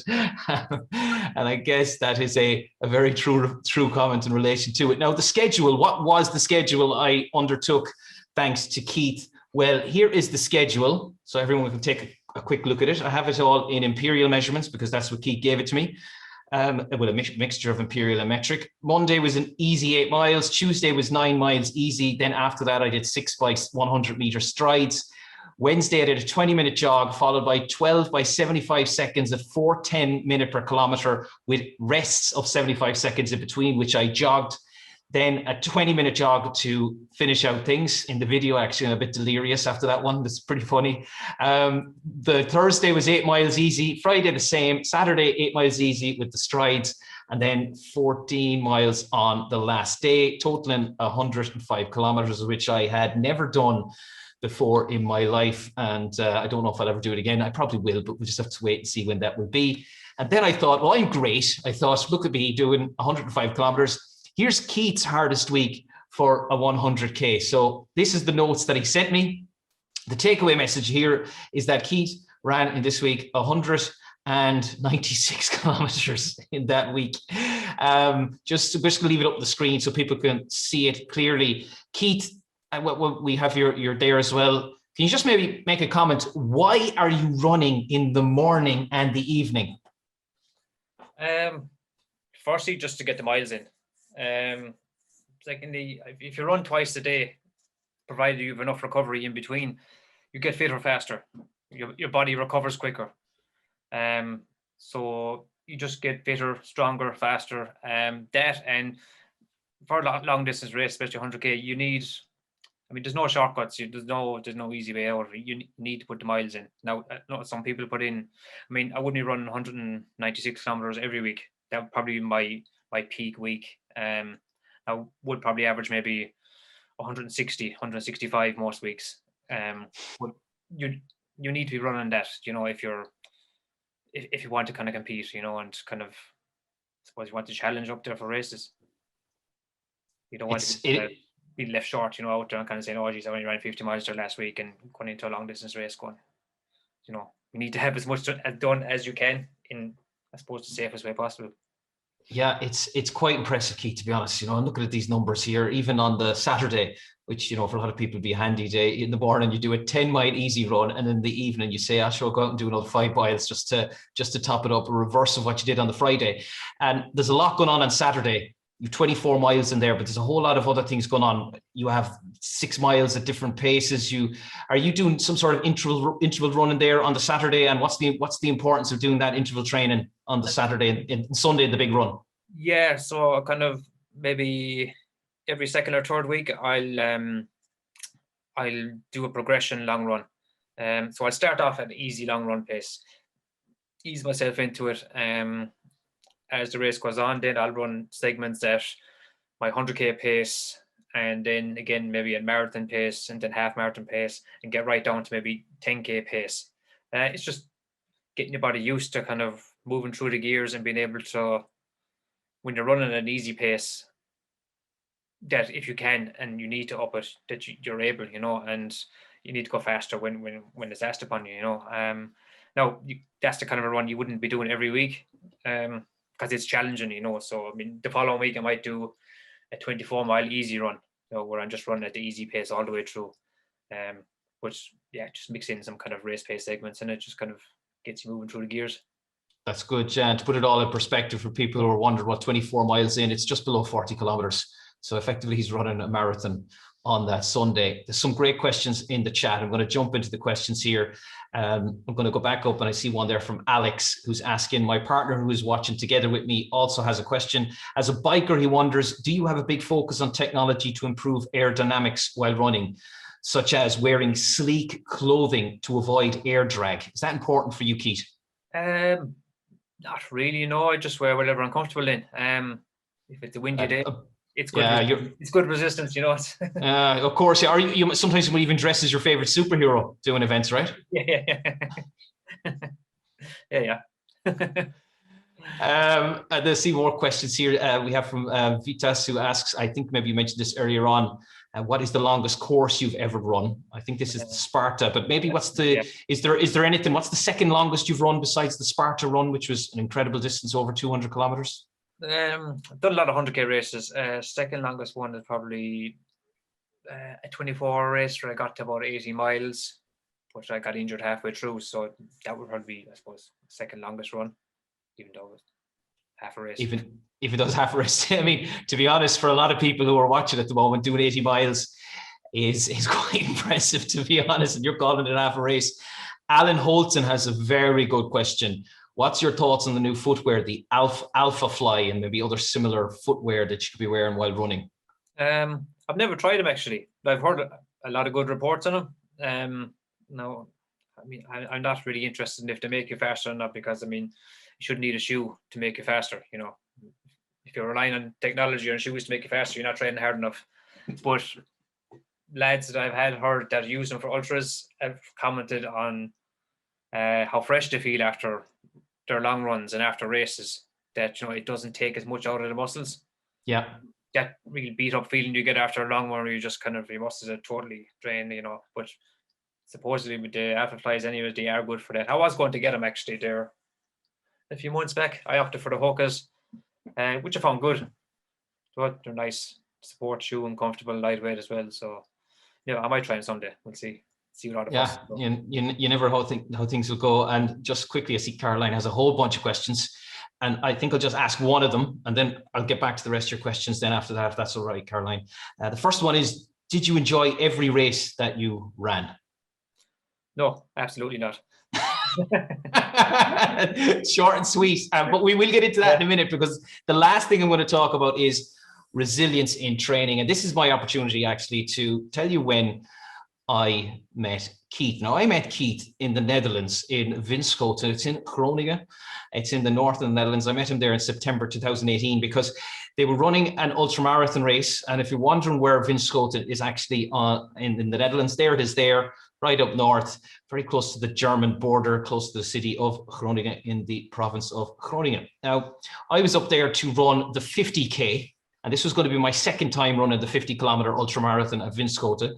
And I guess that is a very true comment in relation to it. Now, the schedule, what was the schedule I undertook thanks to Keith? Well, here is the schedule, so everyone can take a quick look at it. I have it all in imperial measurements because that's what Keith gave it to me, with a mixture of imperial and metric. Monday was an easy 8 miles. Tuesday was 9 miles easy. Then after that, I did 6 by 100 meter strides. Wednesday, I did a 20-minute jog, followed by 12 by 75 seconds at 4:10 minutes per kilometer, with rests of 75 seconds in between, which I jogged. Then a 20-minute jog to finish out things. In the video, actually, I'm a bit delirious after that one. That's pretty funny. The Thursday was 8 miles easy. Friday, the same. Saturday, 8 miles easy with the strides. And then 14 miles on the last day, totaling 105 kilometers, which I had never done before in my life. And I don't know if I'll ever do it again. I probably will, but we'll just have to wait and see when that will be. And then I thought, well, I'm great. I thought, look at me doing 105 kilometers. Here's Keith's hardest week for a 100K. So this is the notes that he sent me. The takeaway message here is that Keith ran in this week 196 kilometers in that week. Just going to leave it up on the screen so people can see it clearly. Keith, we have your there as well. Can you just maybe make a comment? Why are you running in the morning and the evening? Firstly, just to get the miles in. Secondly, if you run twice a day, provided you have enough recovery in between, you get fitter faster. Your body recovers quicker. So you just get fitter, stronger, faster. That, and for a long distance race, especially 100K, you need, I mean, there's no shortcuts. There's no easy way out. You need to put the miles in. Now, some people put in, I mean, I wouldn't run 196 kilometers every week. That would probably be my peak week. I would probably average maybe 160, 165 most weeks. But you need to be running that, you know, if you want to kind of compete, you know, and kind of, I suppose you want to challenge up there for races. You don't want to be left short, you know, out there and kind of saying, oh, geez, I only ran 50 miles there last week and going into a long distance race going, you know, you need to have as much done as you can in, I suppose, the safest way possible. Yeah, it's quite impressive, Keith, to be honest. You know, and looking at these numbers here, even on the Saturday, which, you know, for a lot of people would be a handy day, in the morning you do a 10-mile easy run, and in the evening you say, I shall go out and do another 5 miles just to top it up, a reverse of what you did on the Friday. And there's a lot going on Saturday. You've 24 miles in there, but there's a whole lot of other things going on. You have 6 miles at different paces. Are you doing some sort of interval running there on the Saturday? And what's the importance of doing that interval training on the Saturday and Sunday, the big run? Yeah, so kind of maybe every second or third week, I'll do a progression long run. So I'll start off at an easy long run pace, ease myself into it. as the race goes on, then I'll run segments at my 100k pace, and then again maybe a marathon pace, and then half marathon pace, and get right down to maybe 10k pace. It's just getting your body used to kind of moving through the gears and being able to, when you're running at an easy pace, that if you can and you need to up it, that you're able, and you need to go faster when it's asked upon you, Now, that's the kind of a run you wouldn't be doing every week, because it's challenging, So, I mean, the following week I might do a 24-mile easy run, where I'm just running at the easy pace all the way through, which, just mix in some kind of race pace segments, and it just kind of gets you moving through the gears. That's good, Jan. To put it all in perspective for people who are wondering what 24 miles in, it's just below 40 kilometers. So effectively, he's running a marathon on that Sunday. There's some great questions in the chat. I'm going to jump into the questions here. I'm going to go back up, and I see one there from Alex, who's asking, my partner who is watching together with me also has a question. As a biker, he wonders, do you have a big focus on technology to improve aerodynamics while running, such as wearing sleek clothing to avoid air drag? Is that important for you, Keith? Not really, no. I just wear whatever I'm comfortable in. If it's a windy day, it's good. It's good resistance, Of course, yeah. Are you sometimes you even dress as your favorite superhero doing events, right? Yeah. Yeah. There's see more questions here. We have from Vitas, who asks, I think maybe you mentioned this earlier on, what is the longest course you've ever run? I think this is the Sparta, but maybe is there anything, what's the second longest you've run besides the Sparta run, which was an incredible distance, over 200 kilometers? I've done a lot of 100k races. Second longest one is probably a 24-hour race where I got to about 80 miles, but I got injured halfway through. So that would probably be, I suppose, second longest run, even though it was half a race. Even if it does half a race. I mean, to be honest, for a lot of people who are watching at the moment, doing 80 miles is quite impressive, to be honest, and you're calling it half a race. Alan Holton has a very good question. What's your thoughts on the new footwear, the Alpha Fly, and maybe other similar footwear that you could be wearing while running? I've never tried them, actually. I've heard a lot of good reports on them. No, I mean, I'm not really interested in if they make you faster or not, because, I mean, you shouldn't need a shoe to make you faster, If you're relying on technology or shoes to make you faster, you're not training hard enough. But lads that I've heard that use them for ultras have commented on how fresh they feel after their long runs and after races, that it doesn't take as much out of the muscles. Yeah, that really beat up feeling you get after a long one, where you just kind of, your muscles are totally drained, but supposedly with the Alpha Flies anyways, they are good for that. I was going to get them actually there a few months back. I opted for the Hokas, which I found good, but they're nice support shoe and comfortable, lightweight as well. So I might try them someday. We'll see what all the you never know how things will go. And just quickly, I see Caroline has a whole bunch of questions, and I think I'll just ask one of them, and then I'll get back to the rest of your questions then after that, if that's all right, Caroline. The first one is, did you enjoy every race that you ran? No, absolutely not. Short and sweet, but we will get into that in a minute, because the last thing I'm going to talk about is resilience in training. And this is my opportunity actually to tell you when I met Keith. Now, I met Keith in the Netherlands, in Winschoten. It's in Groningen. It's in the north of the Netherlands. I met him there in September 2018 because they were running an ultramarathon race. And if you're wondering where Winschoten is actually in the Netherlands, there it is there, right up north, very close to the German border, close to the city of Groningen in the province of Groningen. Now, I was up there to run the 50K, and this was going to be my second time running the 50-kilometer ultramarathon at Winschoten.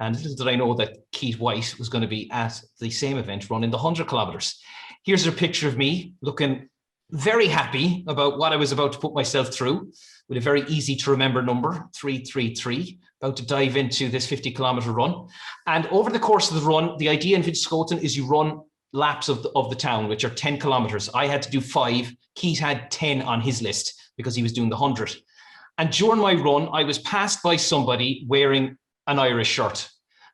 And little did I know that Keith Whyte was going to be at the same event running the 100 kilometers. Here's a picture of me looking very happy about what I was about to put myself through, with a very easy to remember number, 333, about to dive into this 50-kilometer run. And over the course of the run, the idea in Winschoten is you run laps of the town, which are 10 kilometers. I had to do 5. Keith had 10 on his list because he was doing the 100. And during my run, I was passed by somebody wearing an Irish shirt.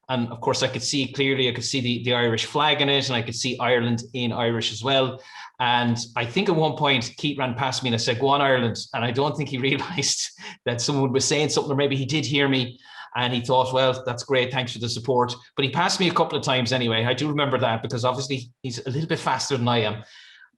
And of course, I could see clearly, I could see the Irish flag in it, and I could see Ireland in Irish as well. And I think at one point, Keith ran past me and I said, "Go on, Ireland." And I don't think he realized that someone was saying something, or maybe he did hear me and he thought, well, that's great, thanks for the support. But he passed me a couple of times anyway. I do remember that, because obviously he's a little bit faster than I am.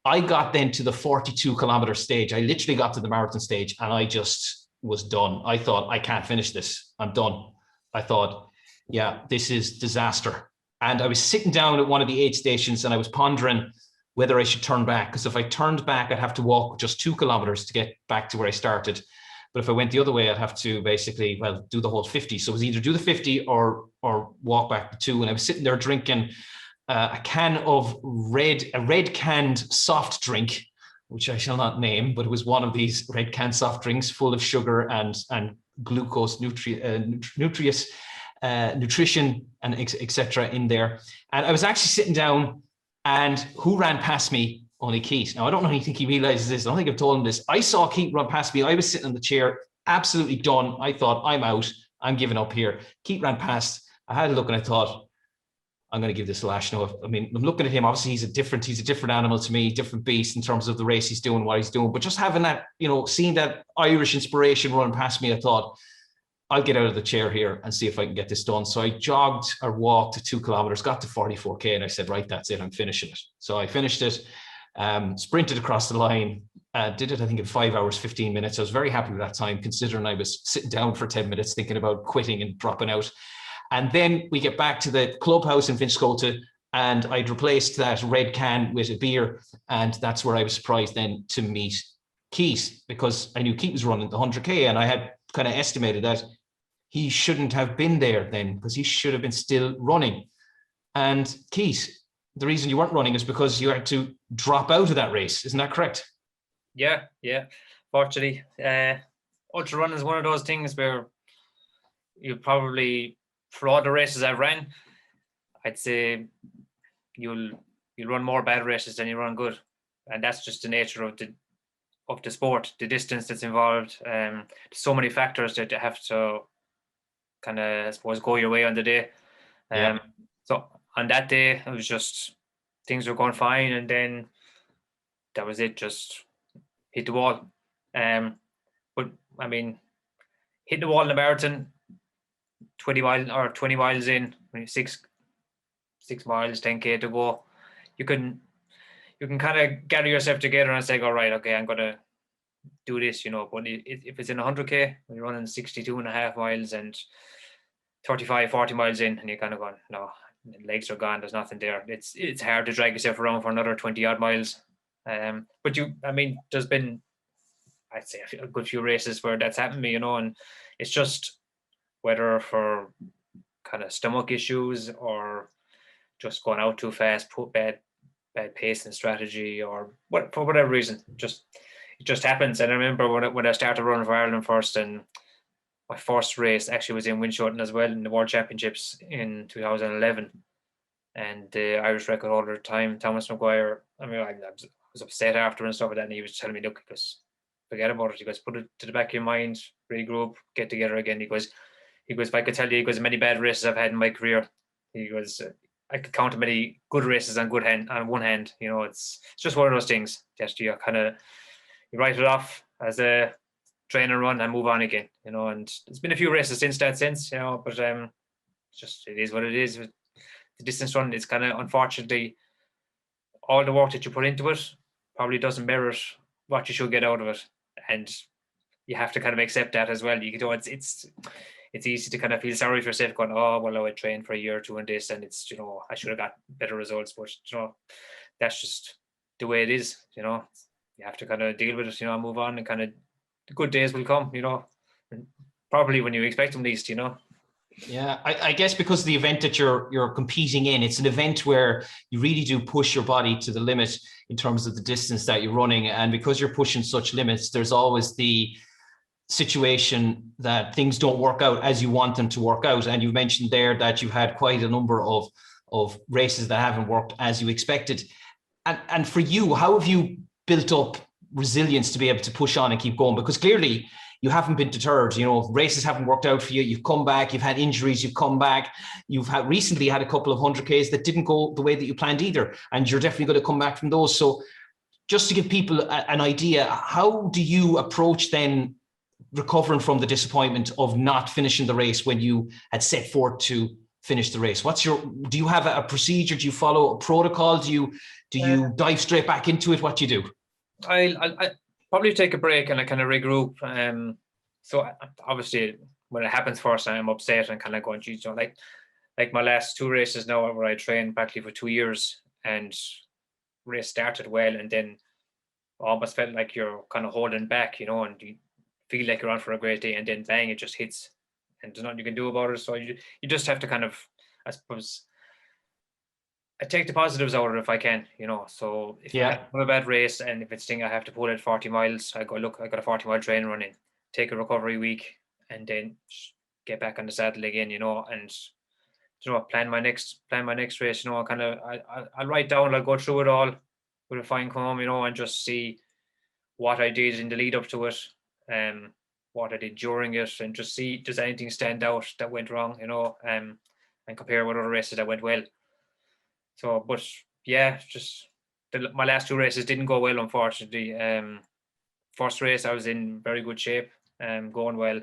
I got then to the 42-kilometer stage. I literally got to the marathon stage and I just was done. I thought, I can't finish this. I'm done. I thought, yeah, this is disaster. And I was sitting down at one of the aid stations and I was pondering whether I should turn back. Because if I turned back, I'd have to walk just 2 kilometers to get back to where I started. But if I went the other way, I'd have to basically, well, do the whole 50. So it was either do the 50 or walk back the 2. And I was sitting there drinking a can of red canned soft drink, which I shall not name, but it was one of these red canned soft drinks full of sugar and glucose, nutrition and etc. in there. And I was actually sitting down, and who ran past me? Only Keith. Now, I don't know if you think he realizes this. I don't think I've told him this. I saw Keith run past me. I was sitting in the chair, absolutely done. I thought, I'm out. I'm giving up here. Keith ran past. I had a look and I thought, I'm going to give this a lash. No, I mean, I'm looking at him. Obviously, he's a different animal to me, different beast in terms of the race he's doing, what he's doing. But just having that, seeing that Irish inspiration run past me, I thought, I'll get out of the chair here and see if I can get this done. So I jogged or walked 2 kilometers, got to 44K, and I said, right, that's it. I'm finishing it. So I finished it, sprinted across the line, did it, I think, in 5 hours, 15 minutes. I was very happy with that time, considering I was sitting down for 10 minutes thinking about quitting and dropping out. And then we get back to the clubhouse in Fitzgerald, and I'd replaced that red can with a beer. And that's where I was surprised then to meet Keith, because I knew Keith was running the 100K, and I had kind of estimated that he shouldn't have been there then, because he should have been still running. And Keith, the reason you weren't running is because you had to drop out of that race. Isn't that correct? Yeah. Fortunately, ultra running is one of those things where you probably, for all the races I've ran, I'd say you'll run more bad races than you run good, and that's just the nature of the sport, the distance that's involved. There's so many factors that you have to kind of, I suppose, go your way on the day. So on that day, it was just, things were going fine, and then that was it, just hit the wall. But I mean, hit the wall in the marathon, 20 miles in, 6 miles, 10K to go, you can kind of gather yourself together and say, all right, okay, I'm going to do this, but if it's in 100K, when you're running 62.5 miles and 35, 40 miles in, and you're kind of going, no, the legs are gone, there's nothing there. It's hard to drag yourself around for another 20 odd miles. But there's been, I'd say, a good few races where that's happened to me, and it's just whether for kind of stomach issues or just going out too fast, put bad pace and strategy, or for whatever reason, it just happens. And I remember when I started running for Ireland first, and my first race actually was in Winshorten as well in the World Championships in 2011. And the Irish record holder at the time, Thomas Maguire, I was upset after and stuff like that, and he was telling me, look, he goes, forget about it. He goes, put it to the back of your mind, regroup, get together again. He goes, if I could tell you, many bad races I've had in my career. He goes, I could count many good races on one hand. It's just one of those things that you write it off as a train and run and move on again, and it's been a few races since that, but it is what it is. The distance run is kind of, unfortunately, all the work that you put into it probably doesn't merit what you should get out of it, and you have to kind of accept that as well. It's easy to kind of feel sorry for yourself, going, oh well, I trained for a year or two on this, and it's, I should have got better results, but that's just the way it is. You have to kind of deal with it, move on, and kind of the good days will come, probably when you expect them least. Yeah, I guess because the event that you're competing in, it's an event where you really do push your body to the limit in terms of the distance that you're running. And because you're pushing such limits, there's always the situation that things don't work out as you want them to work out. And you mentioned there that you've had quite a number of races that haven't worked as you expected. And for you, how have you built up resilience to be able to push on and keep going? Because clearly you haven't been deterred. Races haven't worked out for you. You've come back, you've had injuries, you've come back. You've recently had a couple of 100Ks that didn't go the way that you planned either. And you're definitely going to come back from those. So just to give people an idea, how do you approach then recovering from the disappointment of not finishing the race when you had set forth to finish the race? Do you have a procedure? Do you follow a protocol? Do you dive straight back into it? What do you do? I probably take a break and I kind of regroup. So obviously when it happens first, I'm upset and kind of going, geez, like my last 2 races now where I trained practically for 2 years and race started well and then almost felt like you're kind of holding back, and you feel like you're on for a great day and then bang, it just hits and there's nothing you can do about it. So you just have to kind of, I suppose, I take the positives out of it if I can, So if I have a bad race and if it's thing I have to pull at 40 miles, I go, look, I got a 40-mile train running, take a recovery week and then get back on the saddle again, and plan my next race. I'll write down, I'll go through it all with a fine comb, and just see what I did in the lead up to it, what I did during it, and just see does anything stand out that went wrong, and compare with other races that went well. So, but yeah, just my last 2 races didn't go well, unfortunately. First race I was in very good shape, going well,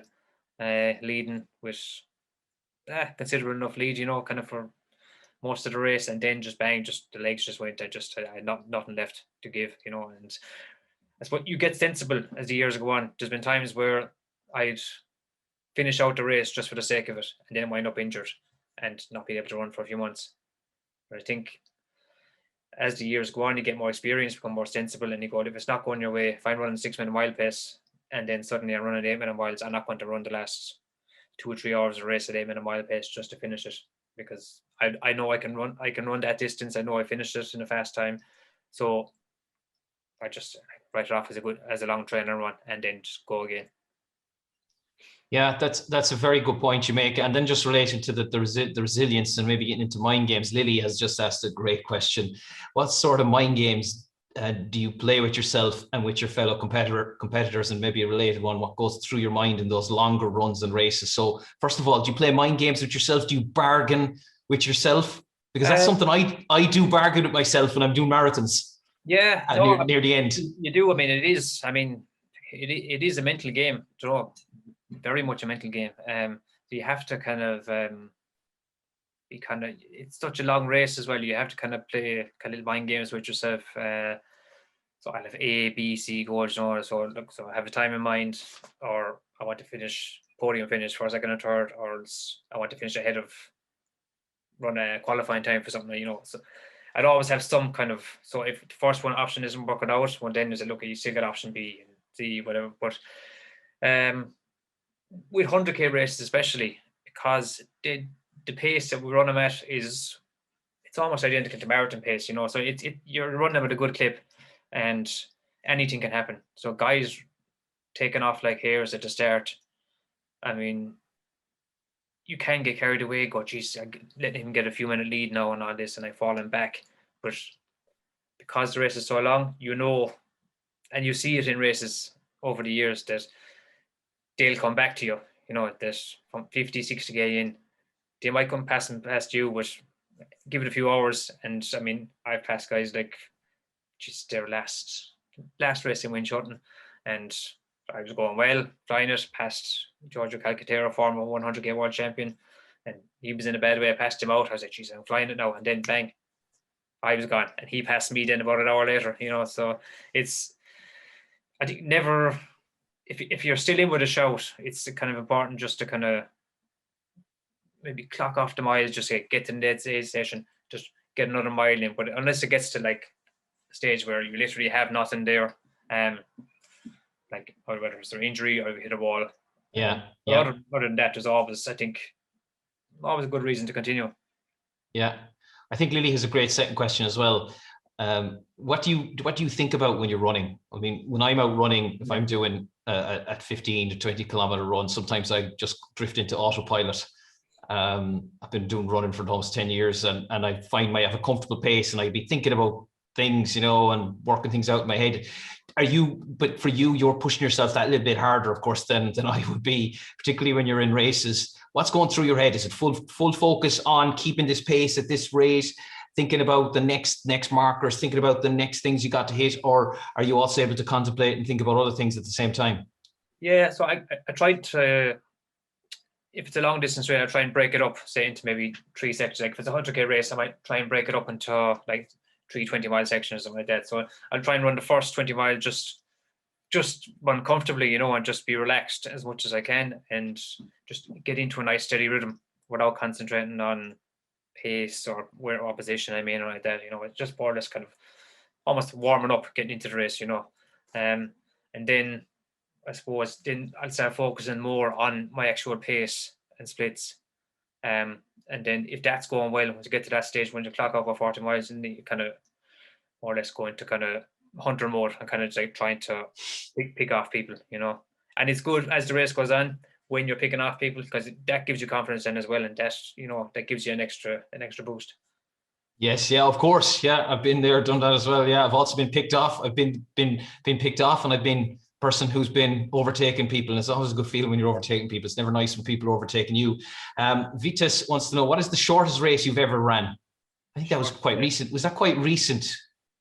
leading with considerable enough lead, kind of for most of the race, and then just bang, just the legs just went. I had nothing left to give, and I suppose you get sensible as the years go on. There's been times where I'd finish out the race just for the sake of it, and then wind up injured and not be able to run for a few months. But I think as the years go on, you get more experience, become more sensible, and you go, if it's not going your way, if I'm running 6-minute mile pace, and then suddenly I'm running 8-minute miles, I'm not going to run the last 2 or 3 hours of race at 8-minute mile pace just to finish it, because I know I can run that distance. I know I finished it in a fast time, so I just write it off as a long trainer run and then just go again. Yeah, that's a very good point you make. And then just relating to the resilience and maybe getting into mind games, Lily has just asked a great question. What sort of mind games do you play with yourself and with your fellow competitors, and maybe a related one, what goes through your mind in those longer runs and races? So first of all, do you play mind games with yourself? Do you bargain with yourself? Because that's something I do bargain with myself when I'm doing marathons. Yeah, near the end. You do. It is a mental game, very much a mental game. So you have to kind of it's such a long race as well. You have to kind of play kind of little mind games with yourself. So I'll have A, B, C goals, so I have a time in mind, or I want to podium finish first, second, and third, or else I want to finish ahead of run a qualifying time for something, So I'd always have some kind of, so if the first one option isn't working out, well, then there's a look, you still got option B and C, whatever. But with 100k races especially, because the pace that we run them at it's almost identical to marathon pace, so you're running them at a good clip and anything can happen. So guys taking off like hares at the start, you can get carried away, go, geez, let him get a few minute lead now and all this, and I falling back. But because the race is so long, and you see it in races over the years, that they'll come back to you, that from 50, 60k in, they might come past you, but give it a few hours. And I've passed guys like just their last race in Winchotton, and I was going well, flying it, past Giorgio Calcaterra, former 100k world champion, and he was in a bad way. I passed him out. I was like, geez, I'm flying it now. And then bang, I was gone. And he passed me then about an hour later, so I think never, if you're still in with a shout, it's kind of important just to kind of maybe clock off the miles, just get to the dead station, just get another mile in. But unless it gets to like a stage where you literally have nothing there, like whether it's an injury or you hit a wall. Yeah. Other than that, there's always, I think, always a good reason to continue. Yeah. I think Lily has a great second question as well. What do you think about when you're running? When I'm out running, if I'm doing a 15 to 20 kilometer run, sometimes I just drift into autopilot. I've been doing running for almost 10 years and I find I have a comfortable pace and I'd be thinking about things, and working things out in my head. But for you, you're pushing yourself that little bit harder, of course, than I would be, particularly when you're in races. What's going through your head? Is it full focus on keeping this pace at this rate, thinking about the next markers, thinking about the next things you got to hit, or are you also able to contemplate and think about other things at the same time? Yeah, so I tried to if it's a long distance race, I'll try and break it up, say into maybe 3 sections. Like if it's a 100k race, I might try and break it up into like 3 20-mile sections or something like that. So I'll try and run the first 20 miles just run comfortably, you know, and just be relaxed as much as I can, and just get into a nice steady rhythm without concentrating on pace or where opposition I'm in or like that. You know, it's just more or less kind of almost warming up, getting into the race, you know. And then I suppose then I'll start focusing more on my actual pace and splits. And then if that's going well, once you get to that stage when you clock over 40 miles, and you kind of more or less go into kind of hunter mode and kind of like trying to pick off people, you know. And it's good as the race goes on when you're picking off people, because that gives you confidence then as well, and that, you know, that gives you an extra boost. Yes, yeah, of course. Yeah, I've been there, done that as well. Yeah, I've also been picked off. I've been picked off, and I've been person who's been overtaking people, and it's always a good feeling when you're overtaking people. It's never nice when people are overtaking you. Vitas wants to know, what is the shortest race you've ever ran? I think that was quite recent. Was that quite recent?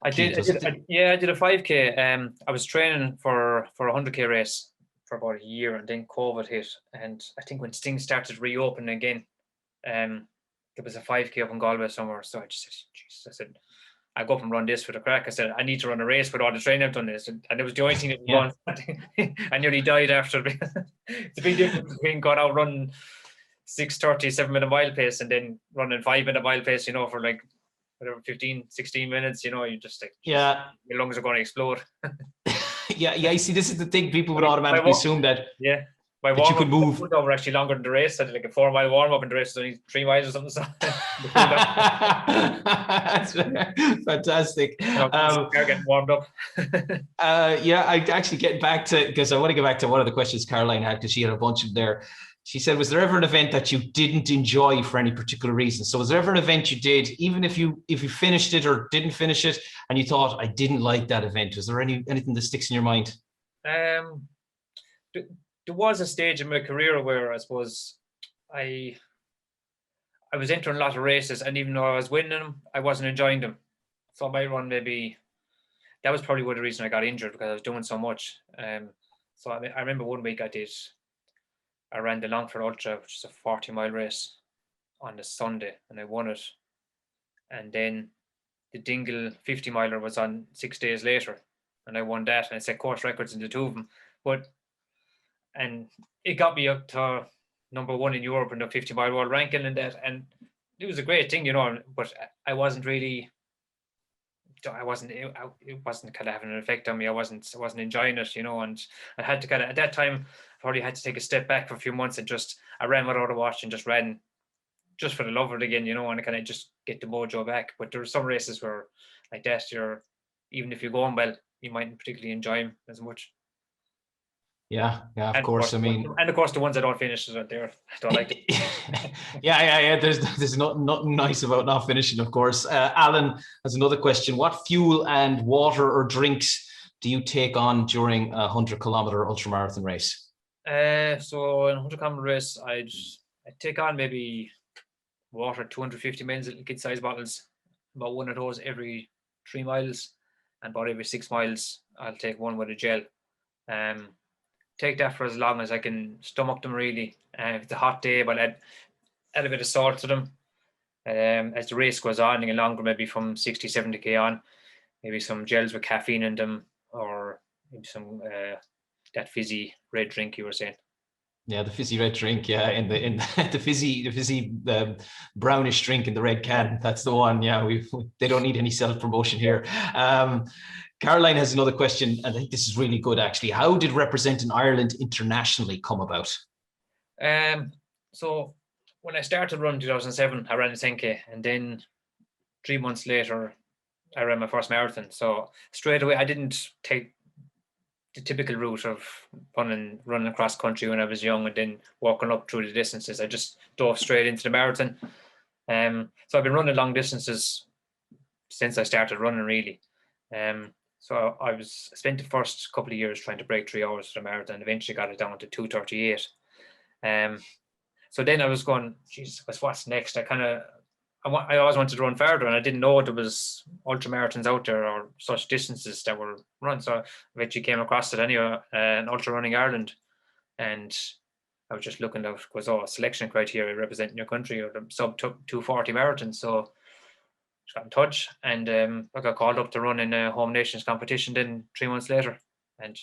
I did a 5k. I was training for a 100k race for about a year, and then COVID hit, and I think when things started reopening again, there was a 5k up in Galway somewhere. So I just said, Jesus, I said, I go up and run this for the crack. I said, I need to run a race with all the training I've done this. And it was the only thing that was on. I nearly died after. It's a big difference between going out running 6:30, 7-minute mile pace, and then running 5-minute mile pace, you know, for like whatever, 15, 16 minutes, you know, you just like, yeah, your lungs are going to explode. yeah, you see, this is the thing, people would automatically assume that. Yeah. My that you could move. Were actually longer than the race. I did like a 4-mile warm up, and the race was only 3 miles or something. So That's fantastic. Getting warmed up. Yeah, I actually get back to, because I want to get back to one of the questions Caroline had, because she had a bunch of there. She said, was there ever an event that you didn't enjoy for any particular reason? So was there ever an event you did, even if you finished it or didn't finish it, and you thought, I didn't like that event? Was there anything that sticks in your mind? There was a stage in my career where I suppose I was entering a lot of races, and even though I was winning them, I wasn't enjoying them. So I might run maybe, that was probably one of the reason I got injured, because I was doing so much. So I remember one week I ran the Longford Ultra, which is a 40-mile race, on the Sunday, and I won it. And then the Dingle 50-miler was on 6 days later, and I won that, and I set course records in the two of them. And it got me up to number 1 in Europe in the 50-mile world ranking and that, and it was a great thing, you know, but it wasn't kind of having an effect on me. I wasn't enjoying it, you know, and I had to kind of, at that time, I probably had to take a step back for a few months, and I ran without a watch and just ran just for the love of it again, you know, and I kind of just get the mojo back. But there are some races where like that, even if you're going well, you mightn't particularly enjoy them as much. Yeah, of course. I mean, and of course, the ones I don't finish are there. I don't like it. yeah. There's nothing nice about not finishing, of course. Alan has another question. What fuel and water or drinks do you take on during a 100-kilometer ultramarathon race? So in a 100-kilometer race, I'd take on maybe water, 250 ml kid-sized bottles, about one of those every 3 miles, and about every 6 miles, I'll take one with a gel. Take that for as long as I can stomach them, really. If it's a hot day, but add a bit of salt to them. As the race goes on, and longer, maybe from 60, 70k on, maybe some gels with caffeine in them, or maybe some that fizzy red drink you were saying. Yeah, the fizzy red drink. Yeah, in the fizzy brownish drink in the red can. That's the one. Yeah, they don't need any self promotion here. Caroline has another question, and I think this is really good, actually. How did representing Ireland internationally come about? So when I started running 2007, I ran a 10k, and then 3 months later, I ran my first marathon. So straight away, I didn't take the typical route of running across country when I was young and then walking up through the distances. I just dove straight into the marathon. So I've been running long distances since I started running, really. So I spent the first couple of years trying to break 3 hours for the marathon. Eventually got it down to 2:38. So then I was going, geez, what's next? I always wanted to run farther, and I didn't know there was ultramarathons out there or such distances that were run. So I eventually came across it anyway, an Ultra Running Ireland, and I was just looking at selection criteria representing your country or the sub 240 marathon. So just got in touch, and I got called up to run in a home nations competition then 3 months later. And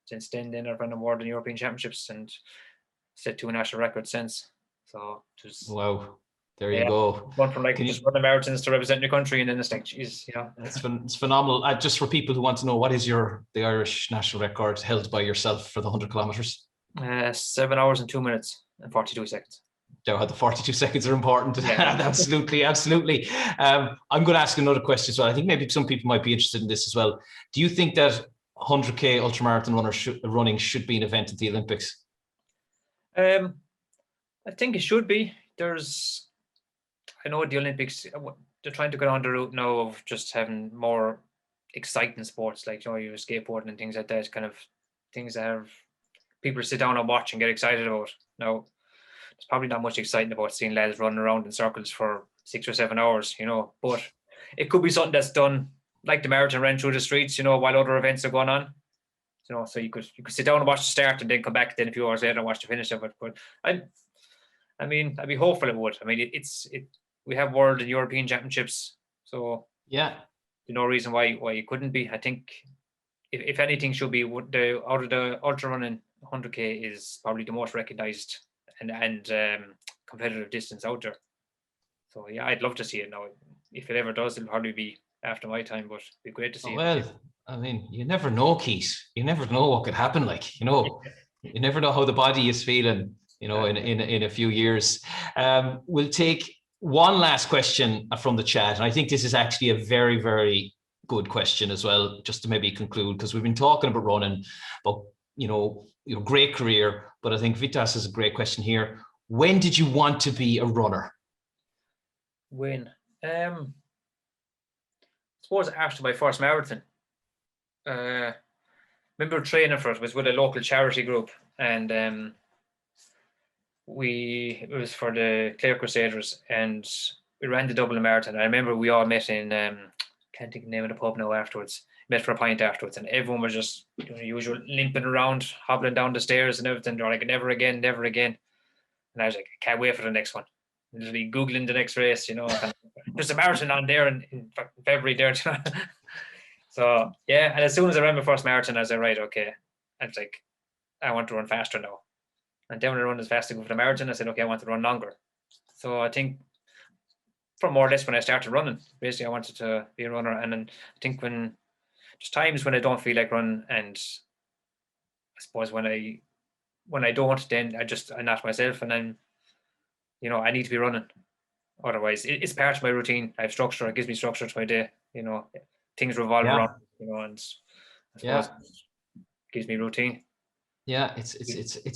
since then I've run award in European Championships and set 2 national records since. So it was, wow, there you go. One from just running marathons to represent your country, and then it's like, geez, it's phenomenal. Just for people who want to know, what is the Irish national record held by yourself for the 100 kilometers? 7 hours and 2 minutes and 42 seconds. The 42 seconds are important. Yeah. Absolutely. I'm going to ask another question as well. I think maybe some people might be interested in this as well. Do you think that 100k ultramarathon running should be an event at the Olympics? I think it should be. I know the Olympics, they're trying to go down the route now of just having more exciting sports, like, your skateboarding and things like that, kind of things that have people sit down and watch and get excited about. Now, there's probably not much exciting about seeing lads running around in circles for 6 or 7 hours, but it could be something that's done like the marathon ran through the streets, while other events are going on. So you could sit down and watch the start and then come back then a few hours later and watch the finish of it. But I'd be hopeful it would. We have world and European championships, so yeah, there's no reason why it couldn't be. I think if anything should be out of the ultra running, 100k is probably the most recognized and competitive distance out there. So yeah, I'd love to see it now. If it ever does, it'll probably be after my time, but it'd be great to see it. Well, you never know, Keith. You never know what could happen. You never know how the body is feeling, in a few years. We'll take one last question from the chat. And I think this is actually a very, very good question as well, just to maybe conclude, because we've been talking about running, but, your great career. But I think Vitas has a great question here. When did you want to be a runner? When? I suppose after my first marathon. Remember training for it. Was with a local charity group, and it was for the Clare Crusaders, and we ran the Dublin Marathon. I remember we all met in can't think of the name of the pub now afterwards. Met for a pint afterwards, and everyone was just usual limping around, hobbling down the stairs and everything. They're like, never again, never again. And I was like, I can't wait for the next one. Literally Googling the next race, there's a marathon on there in February there. So yeah, and as soon as I ran my first marathon, I was like, right, okay. I was like, I want to run faster now. And then when I run as fast as I go for the marathon, I said, okay, I want to run longer. So I think from more or less when I started running, basically I wanted to be a runner. And then I think there's times when I don't feel like running, and I suppose when I don't, then I knock myself, and then I need to be running. Otherwise, it's part of my routine. I have structure. It gives me structure to my day. Things revolve around. And I suppose it gives me routine. Yeah, it's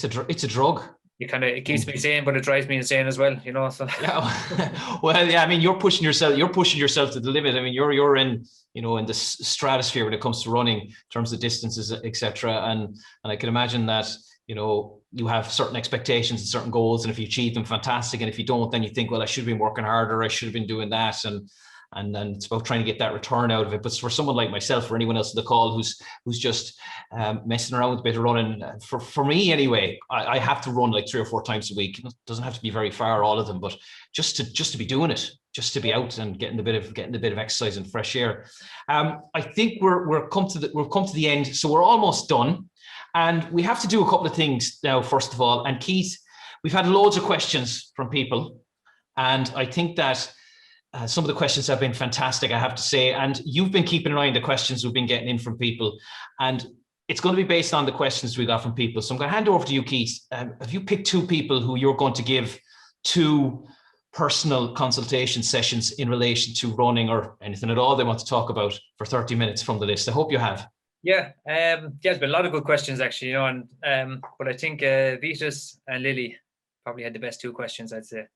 a drug. It keeps me sane, but it drives me insane as well. So yeah. Well, yeah. You're pushing yourself. You're pushing yourself to the limit. You're in in the stratosphere when it comes to running in terms of distances, etc. And I can imagine that you have certain expectations and certain goals, and if you achieve them, fantastic. And if you don't, then you think, well, I should have been working harder. I should have been doing that. And then it's about trying to get that return out of it. But for someone like myself, or anyone else on the call who's just messing around with a bit of running, for me anyway, I have to run like 3 or 4 times a week. It doesn't have to be very far, all of them, but just to be doing it, just to be out and getting a bit of exercise and fresh air. I think we've come to the end, so we're almost done, and we have to do a couple of things now. First of all, and Keith, we've had loads of questions from people, and I think that some of the questions have been fantastic, I have to say, and you've been keeping an eye on the questions we've been getting in from people, and it's going to be based on the questions we got from people. So I'm going to hand over to you, Keith. Have you picked 2 people who you're going to give 2 personal consultation sessions in relation to running or anything at all they want to talk about for 30 minutes from the list? I hope you have. Yeah, there's been a lot of good questions actually, but I think Vitas and Lily probably had the best 2 questions, I'd say.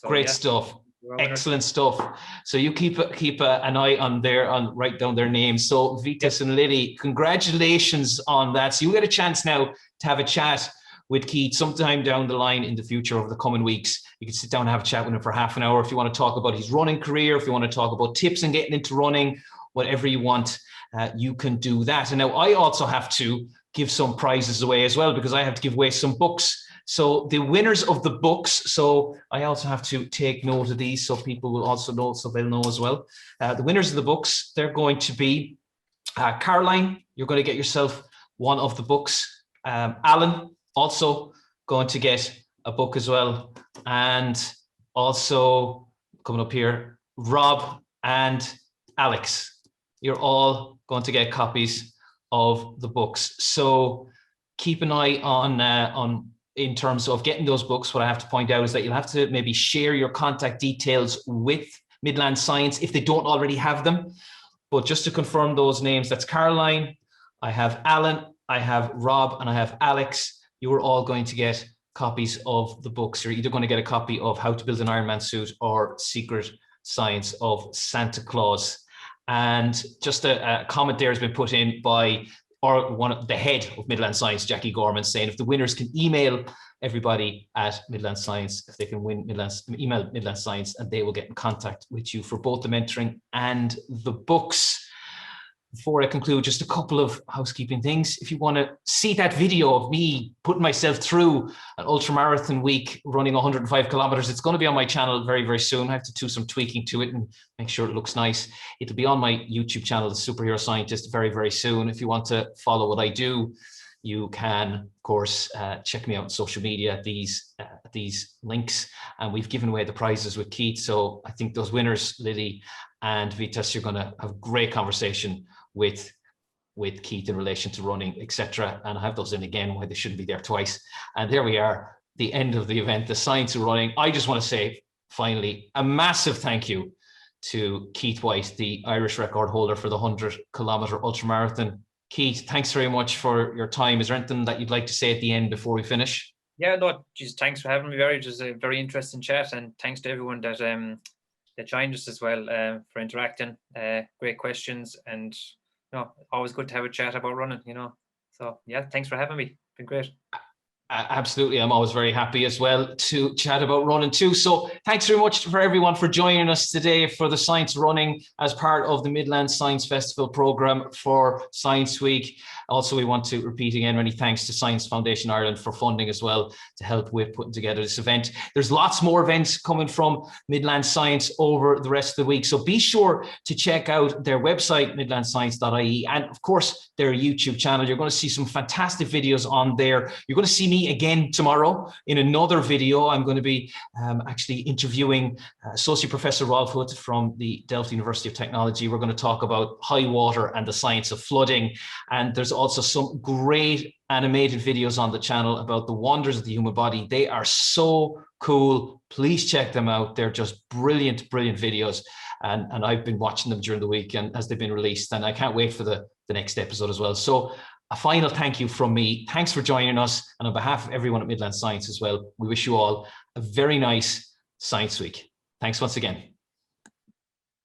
Great stuff. Excellent stuff. So you keep an eye on write down their names. So Vitas and Lily, congratulations on that. So you get a chance now to have a chat with Keith sometime down the line in the future over the coming weeks. You can sit down and have a chat with him for half an hour if you want to talk about his running career, if you want to talk about tips and getting into running, whatever you want, you can do that. And now I also have to give some prizes away as well, because I have to give away some books. So the winners of the books, so I also have to take note of these so people will also know, so they'll know as well. The winners of the books, they're going to be Caroline, you're going to get yourself one of the books. Alan, also going to get a book as well. And also coming up here, Rob and Alex, you're all going to get copies of the books. So keep an eye on in terms of getting those books. What I have to point out is that you'll have to maybe share your contact details with Midland Science if they don't already have them. But just to confirm those names, that's Caroline, I have Alan, I have Rob, and I have Alex. You are all going to get copies of the books. You're either going to get a copy of How to Build an Ironman Suit or Secret Science of Santa Claus. And just a comment there has been put in by the head of Midland Science, Jackie Gorman, saying if the winners can email everybody at Midland Science, if they can email Midland Science, and they will get in contact with you for both the mentoring and the books. Before I conclude, just a couple of housekeeping things. If you want to see that video of me putting myself through an ultramarathon week running 105 kilometers, it's going to be on my channel very, very soon. I have to do some tweaking to it and make sure it looks nice. It'll be on my YouTube channel, The Superhero Scientist, very, very soon. If you want to follow what I do, you can, of course, check me out on social media, these links. And we've given away the prizes with Keith. So I think those winners, Lily and Vitas, you're going to have a great conversation with Keith in relation to running, etc. And I have those in again, why they shouldn't be there twice. And there we are, the end of the event, the science of running. I just want to say, finally, a massive thank you to Keith Whyte, the Irish record holder for the 100-kilometer ultramarathon. Keith, thanks very much for your time. Is there anything that you'd like to say at the end before we finish? Yeah, no, just thanks for having me, Barry. It was a very interesting chat, and thanks to everyone that joined us as well for interacting. Great questions, and always good to have a chat about running. So yeah, thanks for having me. It's been great. Absolutely. I'm always very happy as well to chat about running too. So thanks very much for everyone for joining us today for the Science Running as part of the Midland Science Festival program for Science Week. Also, we want to repeat again, many thanks to Science Foundation Ireland for funding as well to help with putting together this event. There's lots more events coming from Midland Science over the rest of the week. So be sure to check out their website, midlandscience.ie, and of course, their YouTube channel. You're going to see some fantastic videos on there. You're going to see me again tomorrow in another video. I'm going to be actually interviewing Associate Professor Rolf Hutt from the Delft University of Technology. We're going to talk about high water and the science of flooding. And there's also some great animated videos on the channel about the wonders of the human body. They are so cool. Please check them out. They're just brilliant, brilliant videos. And I've been watching them during the week and as they've been released. And I can't wait for the next episode as well. So a final thank you from me. Thanks for joining us. And on behalf of everyone at Midland Science as well, we wish you all a very nice Science Week. Thanks once again.